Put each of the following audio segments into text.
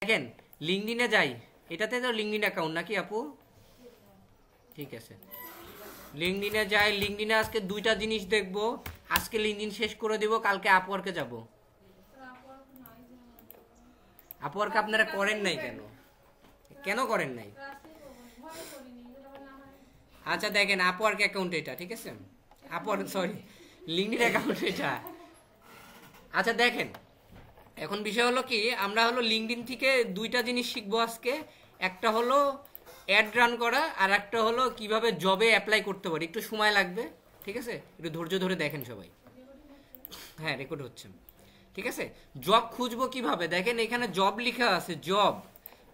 দেখেন লিঙ্কডইনে যাই, এটাতে তো লিঙ্কডইন অ্যাকাউন্ট নাকি আপু? ঠিক আছে, লিঙ্কডইনে যাই। লিঙ্কডইনে আজকে দুইটা জিনিস দেখবো। আজকে লিঙ্কডইন শেষ করে দেব, কালকে আপওয়ার্কে যাব। আপওয়ার্ক আপনারা করেন নাই কেন? কেন করেন নাই? আচ্ছা দেখেন আপওয়ার্ক অ্যাকাউন্ট এটা, ঠিক আছে? আপওয়ার্ক সরি লিঙ্কডইন অ্যাকাউন্ট এটা। আচ্ছা দেখেন, এখন বিষয় হলো কি, আমরা হলো লিঙ্কডইন থেকে দুইটা জিনিস শিখবো আজকে। একটা হলো অ্যাড রান করা, আর একটা হলো কিভাবে জবে অ্যাপ্লাই করতে পারি। একটু সময় লাগবে, ঠিক আছে? একটু ধৈর্য ধরে দেখেন সবাই। হ্যাঁ, রেকর্ড হচ্ছে, ঠিক আছে? জব খুঁজবো কিভাবে, দেখেন এখানে জব লেখা আছে।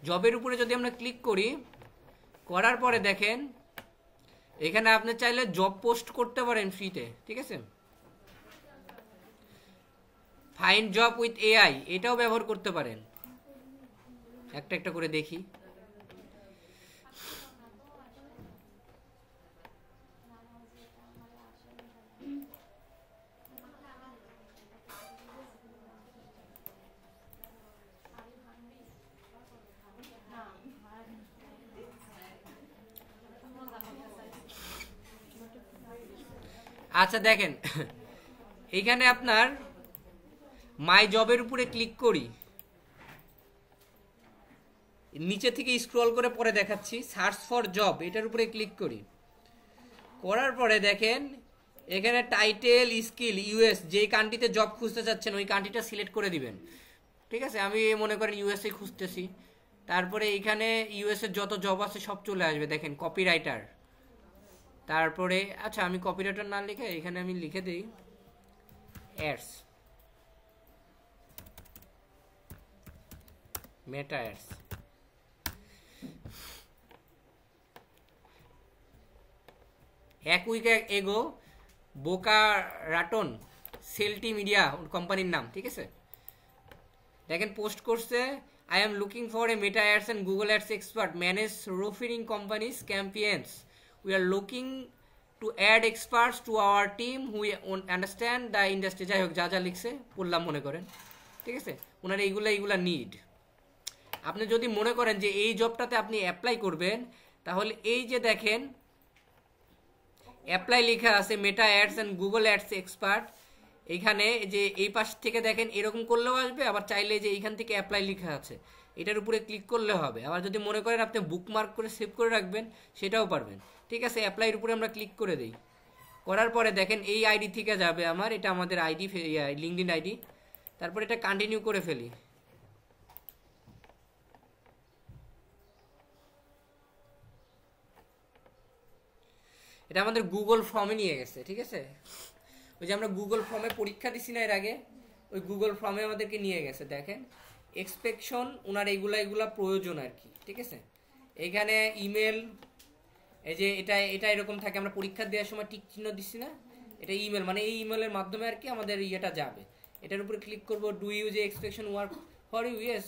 জবের উপরে যদি আমরা ক্লিক করি, করার পরে দেখেন এখানে আপনি চাইলে জব পোস্ট করতে পারেন ফ্রিতে, ঠিক আছে? ফাইন্ড জব উইথ এআই এটাও ব্যবহার করতে পারেন। একটা একটা করে দেখি। আচ্ছা দেখেন এইখানে আপনার মাই জবের উপরে ক্লিক করি, নিচে থেকে স্ক্রল করে পরে দেখাচ্ছি। সার্চ ফর জব এটার উপরে ক্লিক করি, করার পরে দেখেন এখানে টাইটেল স্কিল ইউএস, যেই কান্ট্রিতে জব খুঁজতে চাচ্ছেন ওই কান্ট্রিটা সিলেক্ট করে দিবেন, ঠিক আছে? আমি মনে করেন ইউএসএ খুঁজতেছি। তারপরে এখানে ইউএসএ যত জব আছে সব চলে আসবে। দেখেন কপিরাইটার, তারপরে আচ্ছা আমি কপিরাইটার না লিখে এখানে আমি লিখে দিই অ্যাডস, মেটা অ্যাডস। এক উইক এগো বোকা রাটন সেলটি মিডিয়া কোম্পানির নাম, ঠিক আছে? দেখেন পোস্ট করছে, I am looking for a Meta ads and Google ads expert manage referring companies campaigns, we are looking to add experts to our team who understand the industry. যাই হোক, যা যা লিখছে পড়লাম মনে করেন, ঠিক আছে? ওনার এইগুলা নিড। আপনি যদি মনে করেন যে এই জবটাতে আপনি অ্যাপ্লাই করবেন, তাহলে এই যে দেখেন অ্যাপ্লাই লেখা আছে মেটা ads and Google ads expert, এইখানে যে এই পাশ থেকে দেখেন এরকম করলেও আসবে, আবার চাইলে যে এইখান থেকে অ্যাপ্লাই লেখা আছে এটার উপরে ক্লিক করলে হবে। আবার যদি মনে করেন আপনি বুকমার্ক করে সেভ করে রাখবেন সেটাও পারবেন, ঠিক আছে? অ্যাপ্লাইয়ের উপরে আমরা ক্লিক করে দিই, করার পরে দেখেন এই আইডি থেকে যাবে আমার, এটা আমাদের আইডি লিঙ্কডইন আইডি। তারপর এটা কন্টিনিউ করে ফেলি। এটা আমাদের গুগল ফর্মে নিয়ে গেছে, ঠিক আছে? ওই যে আমরা গুগল ফর্মে পরীক্ষা দিছি না এর আগে, ওই গুগল ফর্মে আমাদেরকে নিয়ে গেছে। দেখেন এক্সপেকশন ওনার এগুলা প্রয়োজন আর কি, ঠিক আছে? এখানে ইমেল, এই যে এটা এরকম থাকে, আমরা পরীক্ষা দেওয়ার সময় টিক চিহ্ন দিচ্ছি না, এটা ইমেল, মানে এই ইমেলের মাধ্যমে আর কি আমাদের ইয়েটা যাবে। এটার উপরে ক্লিক করব, ডু ইউ যে expectation work for you, yes,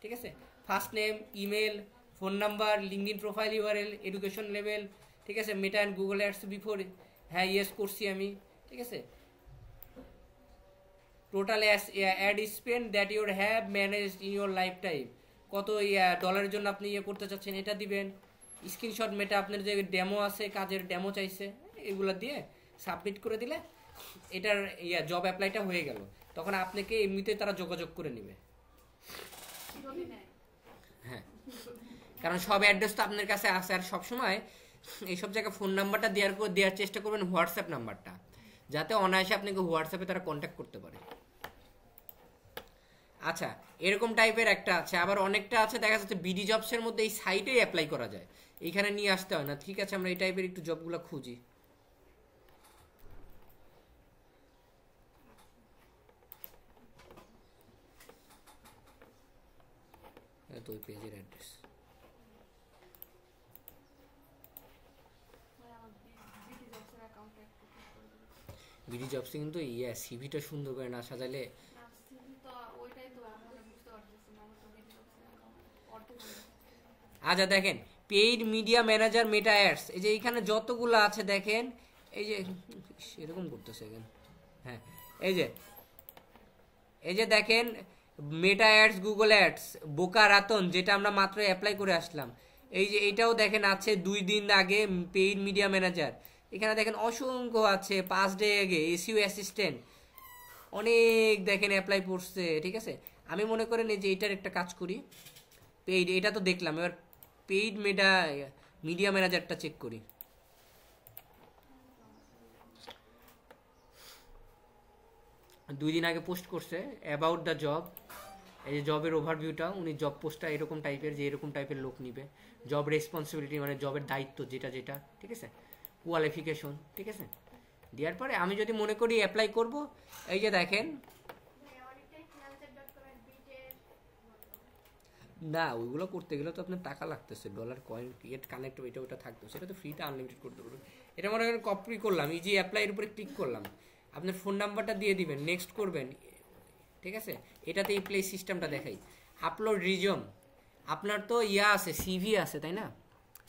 ঠিক আছে? First name, email, phone number, LinkedIn profile URL, education level, ঠিক আছে? Meta and Google ads before, হ্যাঁ ইয়েস করছি আমি, ঠিক আছে? Total ad spend that your have managed in your life time, কত ডলারের জন্য আপনি ইয়ে করতে চাচ্ছেন এটা দিবেন। স্ক্রিনশট মেটা আপনার যে ডেমো আছে, কাজের ডেমো চাইছে, এগুলো দিয়ে সাবমিট করে দিলে এটার জব অ্যাপ্লাইটা হয়ে গেল। তখন আপনাকে এমনিতে তারা যোগাযোগ করে নেবে। হ্যাঁ, কারণ সব অ্যাড্রেস তো আপনার কাছে আছে, আর সবসময় এইসব জায়গায় ফোন নাম্বারটা দেওয়ার চেষ্টা করবেন, হোয়াটসঅ্যাপ নাম্বারটা, যাতে অনায়াসে আপনাকে হোয়াটসঅ্যাপে তারা কন্ট্যাক্ট করতে পারে। আচ্ছা, এরকম টাইপের একটা আছে, আবার অনেকটা আছে দেখা যাচ্ছে বিডি জবসের মধ্যে এই সাইটেই অ্যাপ্লাই করা যায়, এইখানে নিয়ে আসতে হয় না। ঠিক আছে, আমরা এই টাইপের একটু জবগুলো খুঁজি। তো ওই পেজের অ্যাড্রেস বিডি জবসে কিন্তু সিভিটা সুন্দর করে না সাজালে। আচ্ছা দেখেন পেইড মিডিয়া ম্যানেজার মেটা অ্যাডস, এই যে এইখানে যতগুলো আছে দেখেন, এই যে এরকম করতেছে এখানে। হ্যাঁ, এই যে দেখেন মেটা অ্যাডস, গুগল অ্যাডস, বোকা রাতন, যেটা আমরা মাত্র অ্যাপ্লাই করে আসলাম। এই যে এটাও দেখেন আছে 2 দিন আগে, পেইড মিডিয়া ম্যানেজার। এখানে দেখেন অসংখ্য আছে, 5 ডে আগে এসইও অ্যাসিস্ট্যান্ট, অনেক দেখেন অ্যাপ্লাই করছে। ঠিক আছে, আমি মনে করেন এই যে এটার একটা কাজ করি, পেইড, এটা তো দেখলাম, এবার পেইড মিডিয়া ম্যানেজারটা চেক করি। 2 দিন আগে পোস্ট করছে অ্যাবাউট দ্য জব। এই যে জবের ওভারভিউটা, উনি জব পোস্টটা এরকম টাইপের, যে এরকম টাইপের লোক নিবে, জব রেসপন্সিবিলিটি মানে জবের দায়িত্ব যেটা যেটা, ঠিক আছে, কোয়ালিফিকেশন, ঠিক আছে, দেওয়ার পরে আমি যদি মনে করি অ্যাপ্লাই করব, এই যে দেখেন, না ওইগুলো করতে গেলে তো আপনার টাকা লাগতেছে, ডলার কয়েন ক্রিয়েট কানেক্ট এটা ওটা থাকতো, সেটা তো ফ্রিতে আনলিমিটেড করতে পারবেন। এটা মনে করেন কপি করলাম, এই যে অ্যাপ্লাইয়ের উপরে ক্লিক করলাম, আপনার ফোন নাম্বারটা দিয়ে দিবেন, নেক্সট করবেন, ঠিক আছে। এটাতে এই প্লে সিস্টেমটা দেখাই। আপলোড রিজম, আপনার তো ইয়া আছে, সিভি আছে তাই না,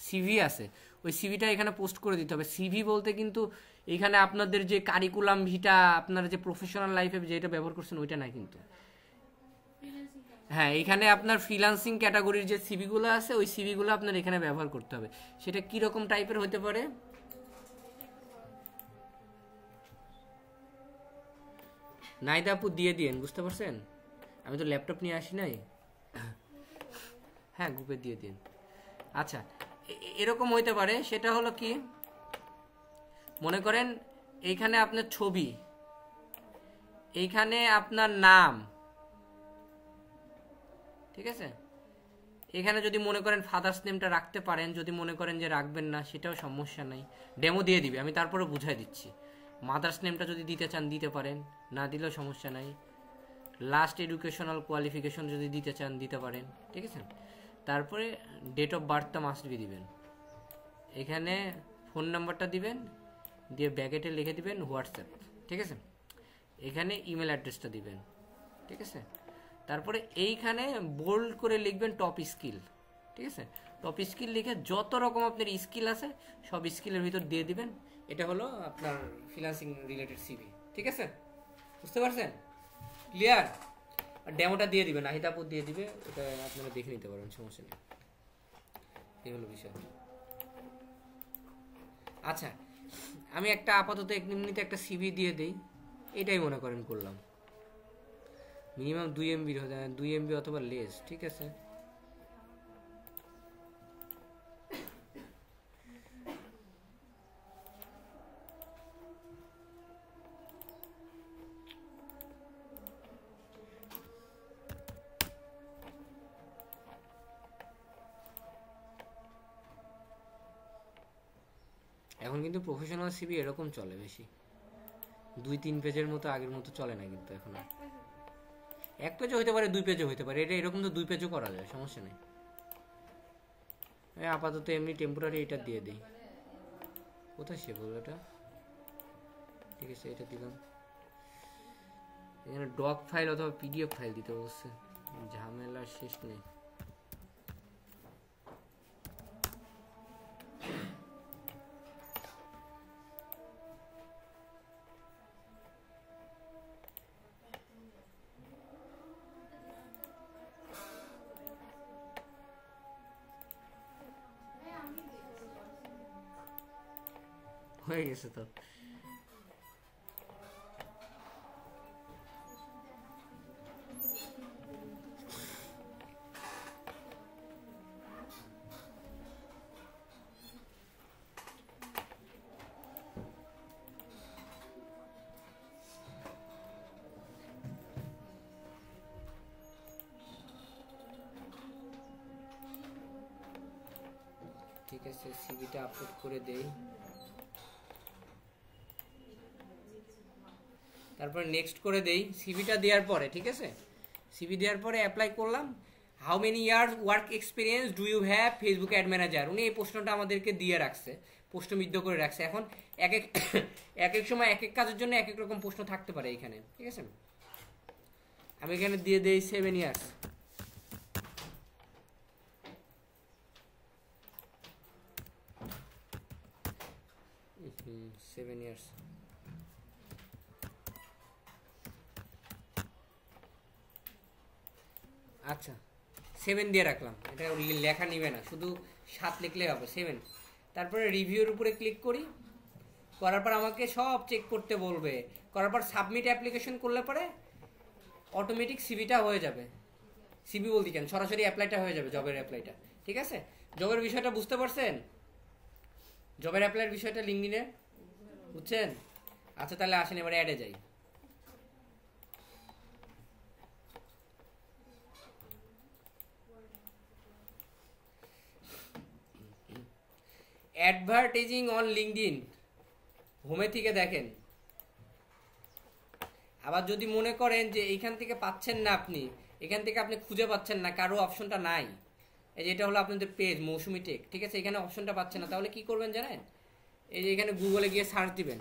সিভি আছে, ওই সিভিটা এখানে পোস্ট করে দিতে হবে। সিভি বলতে কিন্তু এখানে আপনাদের যে কারিকুলাম ভিটা, আপনার যে প্রফেশনাল লাইফে যেটা ব্যবহার করছেন ওইটা না কিন্তু, হ্যাঁ এখানে আপনার ফ্রিল্যান্সিং ক্যাটাগরির যে সিভিগুলো আছে, ওই সিভিগুলো আপনার এখানে ব্যবহার করতে হবে। সেটা কীরকম টাইপের হতে পারে, নাইদা আপু দিয়ে দিয়েন, বুঝতে পারছেন, আমি তো ল্যাপটপ নিয়ে আসি নাই। হ্যাঁ গ্রুপে দিয়ে দিন। আচ্ছা, এরকম হইতে পারে, সেটা হলো কি, মনে করেন এইখানে আপনার ছবি, এইখানে আপনার নাম, ঠিক আছে, এখানে যদি মনে করেন ফাদার্স নেমটা রাখতে পারেন, যদি মনে করেন যে রাখবেন না সেটাও সমস্যা নাই, ডেমো দিয়ে দিবে, আমি তারপরে বুঝাই দিচ্ছি। মাদার্স নেমটা যদি দিতে চান দিতে পারেন, না দিলেও সমস্যা নাই। লাস্ট এডুকেশনাল কোয়ালিফিকেশন যদি দিতে চান দিতে পারেন, ঠিক আছে। তারপরে ডেট অফ বার্থটা মাস্ট বি দিবেন, এখানে ফোন নাম্বারটা দিবেন, দিয়ে ব্যাকেটে লিখে দিবেন হোয়াটসঅ্যাপ, ঠিক আছে, এখানে ইমেল অ্যাড্রেসটা দিবেন, ঠিক আছে। তারপরে এইখানে বোল্ড করে লিখবেন টপ স্কিল, ঠিক আছে, টপ স্কিল লিখে যত রকম আপনার স্কিল আছে সব স্কিলের ভিতর দিয়ে দিবেন। এটা হলো আপনার ফ্রিল্যান্সিং রিলেটেড সিভি, ঠিক আছে, বুঝতে পারছেন, ক্লিয়ার। আর ডেমোটা দিয়ে দিবেন, নাহিদাপুর দিয়ে দিবে, ওটা আপনারা দেখে নিতে পারবেন, সমস্যা নেই, এই হলো বিষয়। আচ্ছা, আমি একটা আপাতত এমনিতে একটা সিভি দিয়ে দিই, এটাই মনে করেন করলাম, মিনিমাম 2 MB 2 MB অথবা লেস, ঠিক আছে। এখন কিন্তু প্রফেশনাল সিভি এরকম চলে বেশি, 2-3 পেজের মতো, আগের মতো চলে না কিন্তু এখন আর। 1 পেজও হতে পারে, 2 পেজও হতে পারে, এটা এরকম তো 2 পেজও করা যায়, সমস্যা নেই। আপাতত এমনি টেম্পোরারি এটা দিয়ে দিই, কোথায় সেভ হলো এটা, ঠিক আছে, এটা দিলাম। এখানে ডক ফাইল অথবা পিডিএফ ফাইল দিতে বলছে, ঝামেলা শেষ নেই। হয়ে গেছে তো, ঠিক আছে, সিভিটা আপলোড করে দেই, তারপরে নেক্সট করে দেই সিভিটা দেওয়ার পরে, ঠিক আছে। সিভি দেওয়ার পরে অ্যাপ্লাই করলাম, how many years work experience do you have Facebook ad manager, উনি এই প্রশ্নটা আমাদেরকে দিয়ে রাখছে, প্রশ্নবিদ্ধ করে রাখছে। এখন এক এক এক এক সময় এক এক কাজের জন্য এক এক রকম প্রশ্ন থাকতে পারে এখানে, ঠিক আছে। আমি এখানে দিয়ে দেই 7 ইয়ার্স, 7 ইয়ার্স। আচ্ছা 7 দিয়ে রাখলাম, এটা লেখা নিবে না, শুধু 7 লিখলেই হবে 7। তারপরে রিভিউর উপরে ক্লিক করি, করার পর আমাকে সব চেক করতে বলবে, করার পর সাবমিট অ্যাপ্লিকেশন করলে পরে অটোমেটিক সিভিটা হয়ে যাবে। সিভি বলতে কেন, সরাসরি অ্যাপ্লাইটা হয়ে যাবে, জবের অ্যাপ্লাইটা। ঠিক আছে, জবের বিষয়টা বুঝতে পারছেন? জবের অ্যাপ্লাইয়ের বিষয়টা লিঙ্কডইনে বুঝছেন? আচ্ছা তাহলে আসেন এবারে অ্যাডে যাই। অ্যাডভার্টাইজিং অন লিঙ্কডইন, হোমে থেকে দেখেন। আবার যদি মনে করেন যে এইখান থেকে পাচ্ছেন না, আপনি এখান থেকে আপনি খুঁজে পাচ্ছেন না, কারো অপশনটা নাই, এই যে এটা হলো আপনাদের পেজ মৌসুমী টেক, ঠিক আছে, এখানে অপশনটা পাচ্ছেন না, তাহলে কি করবেন জানেন? এই যে এখানে গুগলে গিয়ে সার্চ দিবেন,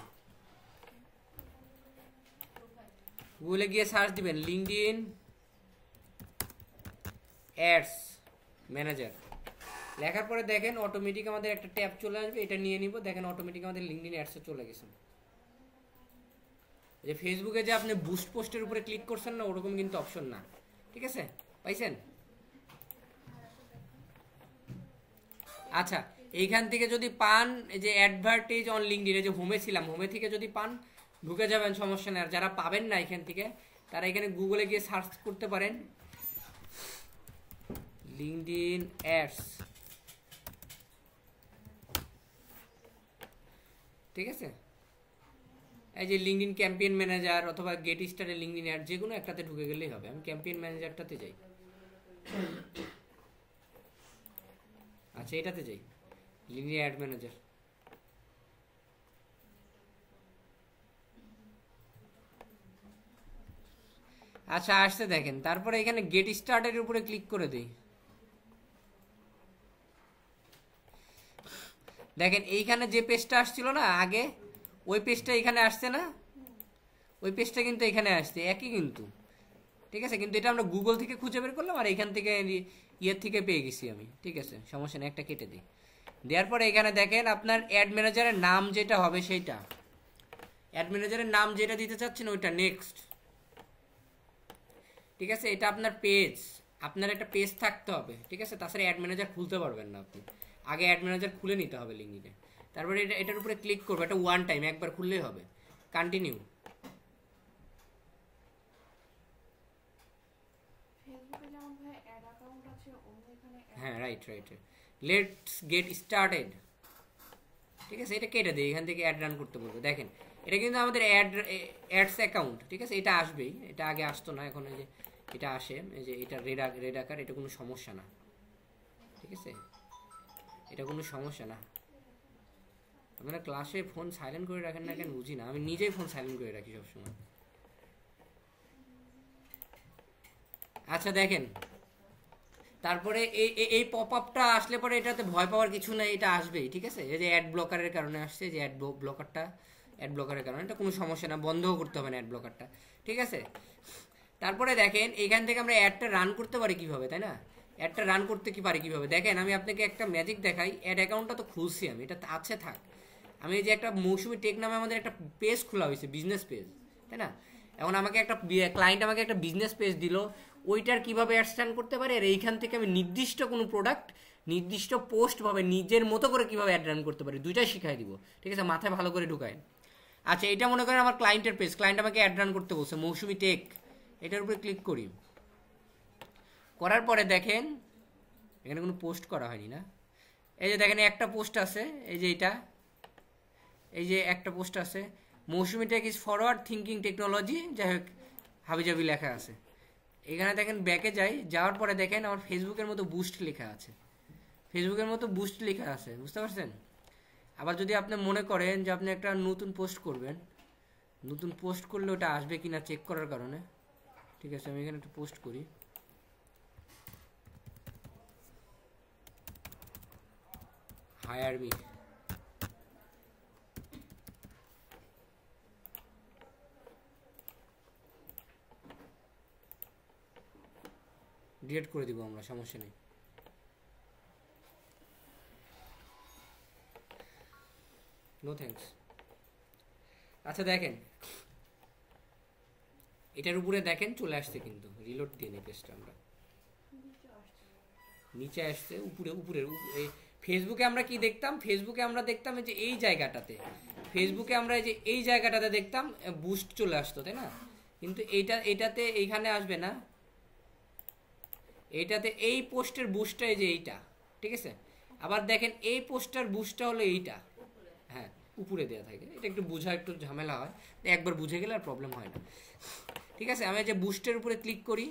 গুগলে গিয়ে সার্চ দিবেন লিঙ্কডইন অ্যাডস ম্যানেজার, লেখার পরে দেখেন অটোমেটিক আমাদের একটা ট্যাব চলে আসবে, এটা নিয়ে নিব, দেখেন অটোমেটিক আমাদের লিঙ্কডইন অ্যাডসে চলে গেছে। যে ফেসবুকে যে আপনি বুস্ট পোস্টের উপরে ক্লিক করছেন না, ওরকম কিন্তু অপশন না, ঠিক আছে, পাইছেন? আচ্ছা এইখান থেকে যদি পান, এই যে অ্যাডভার্টাইজ অন লিঙ্কডইন, যে হোমে ছিলাম, হোমে থেকে যদি পান ঢুকে যাবেন, সমস্যা নেই। আর যারা পাবেন না এখান থেকে, তারা এখানে গুগলে গিয়ে সার্চ করতে পারেন লিঙ্কডইন অ্যাডস, ঠিক আছে, এই যে লিঙ্কডইন ক্যাম্পেইন ম্যানেজার অথবা গেট স্টারের লিঙ্কডইন অ্যাড, যে কোনো একটাতে ঢুকে গেলেই হবে। আমি ক্যাম্পেইন ম্যানেজারটাতে যাই। আচ্ছা এটাতে যাই, লিঙ্কডইন অ্যাড ম্যানেজার। আচ্ছা আসতে দেখেন, তারপরে এখানে গেট স্টার্টের উপরে ক্লিক করে দিই। দেখেন এইখানে যে পেজটা আসছিল না আগে, ওই পেজটা এখানে আসছে না, ওই পেজটা কিন্তু এখানে আসছে, একই কিন্তু, ঠিক আছে, কিন্তু এটা আমরা গুগল থেকে খুঁজে বের করলাম, আর এখান থেকে ইয়ের থেকে পেয়ে গেছি আমি, ঠিক আছে, সমস্যা নেই, একটা কেটে দিই। দেওয়ার পরে এখানে দেখেন আপনার অ্যাড ম্যানেজারের নাম যেটা হবে সেইটা, অ্যাড ম্যানেজারের নাম যেটা দিতে চাচ্ছেন ওইটা, নেক্সট, ঠিক আছে, এটা আপনার পেজ, আপনার একটা পেজ থাকতে হবে, ঠিক আছে, তাছাড়া অ্যাড ম্যানেজার খুলতে পারবেন না আপনি, আগে অ্যাড ম্যানেজার খুলে নিতে হবে লিঙ্কডইনে। তারপরে এটার উপরে ক্লিক করবে, এটা ওয়ান টাইম, একবার খুললেই হবে, কন্টিনিউ। হ্যাঁ right right, let's get started, ঠিক আছে, এটা কেটে দিই, এখান থেকে অ্যাড রান করতে বলবো। দেখেন এটা কিন্তু আমাদের অ্যাডস অ্যাকাউন্ট, ঠিক আছে, এটা আসবেই, এটা আগে আসতো না, এখন এই যে এটা আসে, এই যে এটা রেড আকার, এটা কোনো সমস্যা না, ঠিক আছে, এটা কোনো সমস্যা না। আপনারা ক্লাসে ফোন সাইলেন্ট করে রাখেন না কেন বুঝি না, আমি নিজেই ফোন সাইলেন্ট করে রাখি সবসময়। আচ্ছা দেখেন, তারপরে এই পপ আপটা আসলে পরে এটাতে ভয় পাওয়ার কিছু নাই, এটা আসবেই, ঠিক আছে, এই যে অ্যাড ব্লকারের কারণে আসছে, যে অ্যাড ব্লকারের কারণে, এটা কোনো সমস্যা না, বন্ধও করতে হবে না অ্যাড ব্লকারটা, ঠিক আছে। তারপরে দেখেন এইখান থেকে আমরা অ্যাডটা রান করতে পারি কিভাবে, তাই না? অ্যাডটা রান করতে কি পারি কিভাবে, দেখেন আমি আপনাকে একটা ম্যাজিক দেখাই। অ্যাড অ্যাকাউন্টটা তো খুলছি আমি, এটা আছে থাক, আমি এই যে একটা মৌসুমী টেক নামে আমাদের একটা পেজ খোলা হয়েছে, বিজনেস পেজ, তাই না? এখন আমাকে একটা ক্লায়েন্ট আমাকে একটা বিজনেস পেজ দিল, ওইটার কিভাবে অ্যাডস রান করতে পারি, আর এইখান থেকে আমি নির্দিষ্ট কোনো প্রোডাক্ট নির্দিষ্ট পোস্ট ভাবে নিজের মতো করে কিভাবে অ্যাড রান করতে পারি, দুইটাই শিখাই দিব, ঠিক আছে, মাথায় ভালো করে ঢুকায়। আচ্ছা এটা মনে করেন আমার ক্লায়েন্টের পেজ, ক্লায়েন্ট আমাকে অ্যাড রান করতে বলছে মৌসুমী টেক, এটার উপরে ক্লিক করি, করার পরে দেখেন এখানে কোনো পোস্ট করা হয়নি না, এই যে দেখেন একটা পোস্ট আছে, এই যে এটা, এই যে একটা পোস্ট আছে, Mousumi tech is forward thinking technology, যাই হোক হাবিজাবি লেখা আছে। এখানে দেখেন ব্যাকে যাই, যাওয়ার পরে দেখেন আমার ফেসবুকের মতো বুস্ট লেখা আছে, ফেসবুকের মতো বুস্ট লেখা আছে, বুঝতে পারছেন? আবার যদি আপনি মনে করেন যে আপনি একটা নতুন পোস্ট করবেন, নতুন পোস্ট করলে ওটা আসবে কিনা চেক করার কারণে, ঠিক আছে, আমি এখানে একটা পোস্ট করি, হায়ার মি, ডিলিট করে দিব আমরা, সমস্যা নেই। No thanks. আচ্ছা দেখেন এটার উপরে দেখেন চলে আসছে, কিন্তু রিলোড দিয়ে নিই পেজটা আমরা, নিচে আসছে উপরে উপরের ফেসবুকে আমরা কি দেখতাম, ফেসবুকে আমরা দেখতাম যে এই জায়গাটাতে, ফেসবুকে আমরা যে এই জায়গাটাতে দেখতাম বুস্ট চলে আসতো, তাই না? কিন্তু এটাতে এইখানে আসবে না, এইটাতে এই পোস্টের বুস্টটা এই যে এইটা, ঠিক আছে? আবার দেখেন এই পোস্টার বুস্টটা হলো এইটা, হ্যাঁ উপরে দেওয়া থাকে। এটা একটু বোঝা একটু ঝামেলা হয়, একবার বুঝে গেলে আর প্রবলেম হয় না, ঠিক আছে? আমি যে বুস্টের উপরে ক্লিক করি,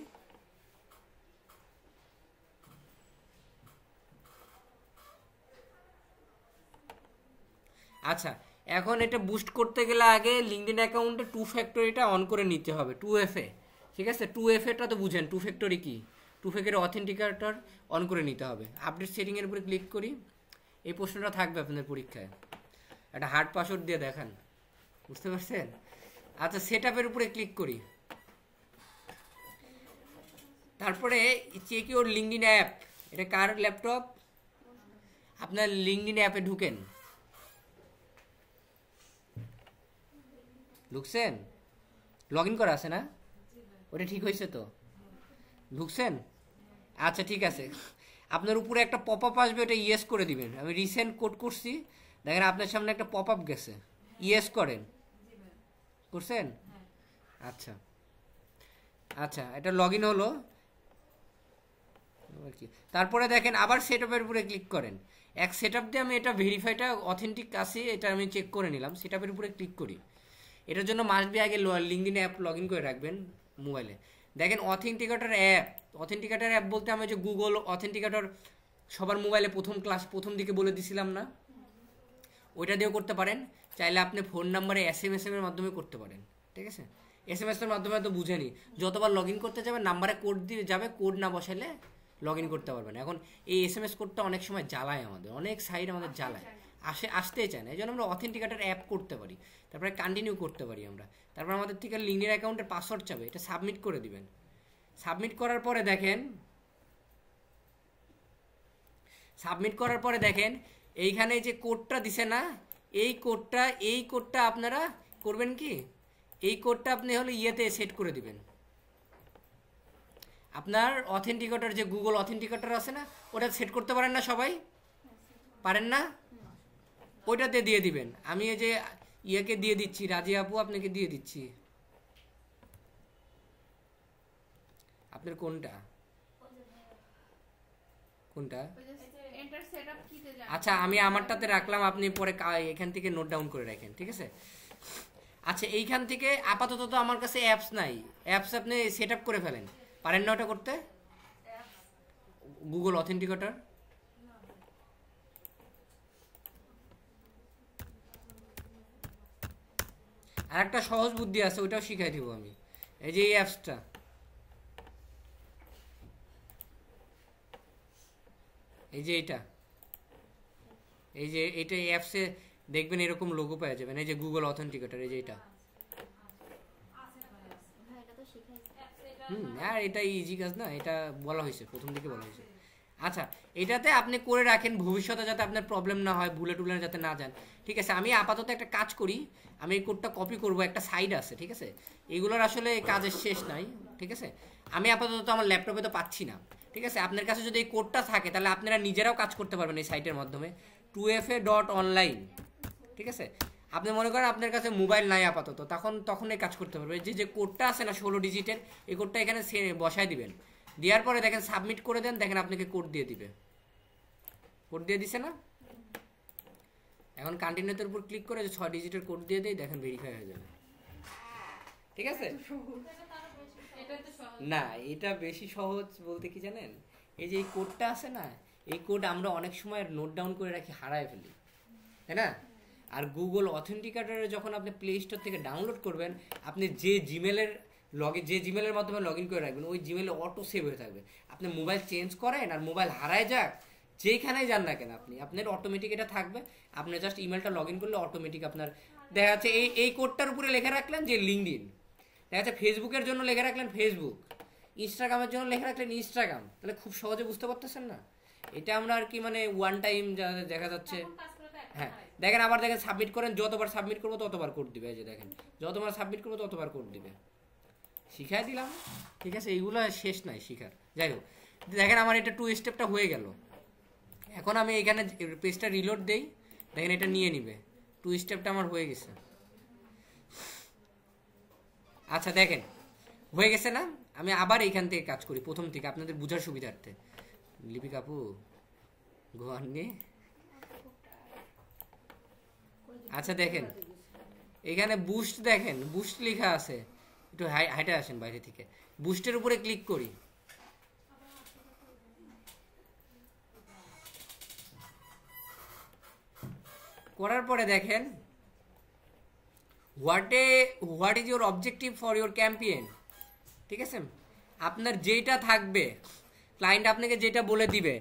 আচ্ছা এখন এটা বুস্ট করতে গেলে আগে লিঙ্কডইন অ্যাকাউন্টে 2 ফ্যাক্টরিটা অন করে নিতে হবে, 2FA, ঠিক আছে? 2FA-টা তো বুঝেন, 2 ফ্যাক্টরি কি, 2 ফ্যাক্টরি অথেন্টিকেটর অন করে নিতে হবে। আপডেট সেটিংয়ের উপরে ক্লিক করি, এই প্রশ্নটা থাকবে আপনাদের পরীক্ষায়, একটা হার্ড পাসওয়ার্ড দিয়ে দেখান, বুঝতে পারছেন? আচ্ছা সেটআপের উপরে ক্লিক করি, তারপরে চেক ইউর লিঙ্কডইন অ্যাপ, এটা কার ল্যাপটপ? আপনার লিঙ্কডইন অ্যাপে ঢুকেন, ঢুকছেন? লগ ইন করা আছে না? ওটা ঠিক হয়েছে তো? ঢুকছেন? আচ্ছা ঠিক আছে, আপনার উপরে একটা পপ আপ আসবে, ওটা ইয়েস করে দিবেন। আমি রিসেন্ট কোড করছি, দেখেন আপনার সামনে একটা পপ আপ গেছে, ইয়েস করেন, করছেন? আচ্ছা আচ্ছা এটা লগ ইন হলো, তারপরে দেখেন আবার সেটআপের উপরে ক্লিক করেন, এক সেটআপ দিয়ে আমি এটা ভেরিফাইটা অথেন্টিক আছে এটা আমি চেক করে নিলাম, সেটআপের উপরে ক্লিক করি। এটার জন্য মাস্ট বি আগে লিঙ্কডইন অ্যাপ লগ ইন করে রাখবেন মোবাইলে। দেখেন অথেন্টিকেটর অ্যাপ, অথেন্টিকেটর অ্যাপ বলতে আমি যে গুগল অথেন্টিকেটর সবার মোবাইলে প্রথম দিকে বলে দিছিলাম না, ওইটা দিয়েও করতে পারেন, চাইলে আপনি ফোন নাম্বারে SMS এর মাধ্যমে করতে পারেন, ঠিক আছে? SMS এর মাধ্যমে তো বুঝেনি, যতবার লগ ইন করতে যাবে নাম্বারে কোড দিয়ে যাবে, কোড না বসাইলে লগ ইন করতে পারবেন। এখন এই SMS কোডটা অনেক সময় জ্বালায়, আমাদের অনেক সাইট আমাদের জ্বালায়, আসতেই চায় না, এই জন্য আমরা অথেন্টিকেটর অ্যাপ করতে পারি, তারপরে কন্টিনিউ করতে পারি আমরা। তারপর আমাদের থেকে লিঙ্কডইন অ্যাকাউন্টের পাসওয়ার্ড চাবে, এটা সাবমিট করে দিবেন। সাবমিট করার পরে দেখেন, এইখানে যে কোডটা দিছে না, এই কোডটা আপনারা করবেন কি, এই কোডটা আপনি হলো ইয়েতে সেট করে দিবেন, আপনার অথেন্টিকেটর যে গুগল অথেন্টিকেটর আছে না, ওটা সেট করতে পারেন না সবাই? পারেন না? ওইটাতে দিয়ে দিবেন। আমি এই যে ইয়েকে দিয়ে দিচ্ছি, রাজিয়া আপু আপনাকে দিয়ে দিচ্ছি, আপনার কোনটা কোনটা? আচ্ছা আমি আমারটাতে রাখলাম, আপনি পরে এখান থেকে নোট ডাউন করে রাখেন, ঠিক আছে? আচ্ছা এইখান থেকে আপাতত তো আমার কাছে অ্যাপস নাই, অ্যাপস আপনি সেট আপ করে ফেলেন, পারেন না ওটা করতে? গুগল অথেন্টিকেটর আর একটা সহজ বুদ্ধি আছে, ওইটাও শিখাই দিব আমি। এই যে এই অ্যাপসটা, এই যে এইটা অ্যাপসে দেখবেন এরকম লোগো পাওয়া যাবেন, এই যে গুগল অথেন্টিকেটর, এই যে এটা। আর এটা ইজি কাজ না, এটা বলা হয়েছে প্রথম দিকে বলা হয়েছে। আচ্ছা এটাতে আপনি করে রাখেন, ভবিষ্যতে যাতে আপনার প্রবলেম না হয়, ভুলে টুলে যাতে না যান, ঠিক আছে? আমি আপাতত একটা কাজ করি, আমি এই কোডটা কপি করব, একটা সাইড আছে, ঠিক আছে? এগুলোর আসলে কাজের শেষ নাই, ঠিক আছে? আমি আপাতত আমার ল্যাপটপে তো পাচ্ছি না, ঠিক আছে? আপনার কাছে যদি এই কোডটা থাকে তাহলে আপনারা নিজেরাও কাজ করতে পারবেন এই সাইটের মাধ্যমে, 2fa.online, ঠিক আছে? আপনি মনে করেন আপনার কাছে মোবাইল নাই আপাতত, তখন এই কাজ করতে পারবে, যে কোডটা আছে না 16 ডিজিটের, এই কোডটা এখানে বসায় দিবেন, দেওয়ার পরে দেখেন সাবমিট করে দেন, দেখেন আপনাকে কোড দিয়ে দিবে, কোড দিয়ে দিছে না? এখন কন্টিনিউর উপর ক্লিক করে যে 6 ডিজিটের কোড দিয়ে দেই, দেখেন ভেরিফাই হয়ে যাবে, ঠিক আছে? না এটা বেশি সহজ বলতে কি জানেন, এই যে এই কোডটা আছে না, এই কোড আমরা অনেক সময় নোট ডাউন করে রাখি, হারায় ফেলি, তাই না? আর গুগল অথেন্টিকেটরে যখন আপনি প্লে স্টোর থেকে ডাউনলোড করবেন, আপনি যে জিমেলের মাধ্যমে লগ ইন করে রাখবেন, ওই জিমেলে অটো সেভ হয়ে থাকবে। আপনি মোবাইল চেঞ্জ করেন আর মোবাইল হারায় যাক, যেখানেই যান না কেন আপনার অটোমেটিক এটা থাকবে, আপনি জাস্ট ইমেলটা লগ ইন করলে অটোমেটিক আপনার দেখা যাচ্ছে এই কোডটার উপরে লেখা রাখলেন যে লিঙ্কডইন, দেখা যাচ্ছে ফেসবুকের জন্য লেখা রাখলেন ফেসবুক, ইনস্টাগ্রামের জন্য লেখা রাখলেন ইনস্টাগ্রাম, তাহলে খুব সহজে বুঝতে পারতেছেন না? এটা আমরা আর কি মানে ওয়ান টাইম দেখা যাচ্ছে। হ্যাঁ দেখেন, আবার দেখেন সাবমিট করেন, যতবার সাবমিট করবো ততবার কোড দিবে, এই যে দেখেন যতবার সাবমিট করবো ততবার কোড দিবে, শিখাই দিলাম, ঠিক আছে? এইগুলো শেষ নাই শিখার। যাই হোক, দেখেন আমার এটা 2 স্টেপটা হয়ে গেল। এখন আমি এখানে পেজটা রিলোড দেই, দেখেন এটা নিয়ে নিবে, 2 স্টেপটা আমার হয়ে গেছে। আচ্ছা দেখেন হয়ে গেছে না? আমি আবার এইখান থেকে কাজ করি প্রথম থেকে আপনাদের বোঝার সুবিধার্থে। লিপি কাপু গোয়ান নিয়ে, আচ্ছা দেখেন এখানে বুস্ট, দেখেন বুস্ট লেখা আছে, একটু হাইটে আসেন বাইরে থেকে, বুস্টের উপরে ক্লিক করি। করার পরে দেখেন what is your objective for your campaign, ঠিক আছে? আপনার যেটা থাকবে, ক্লায়েন্ট আপনাকে যেটা বলে দিবে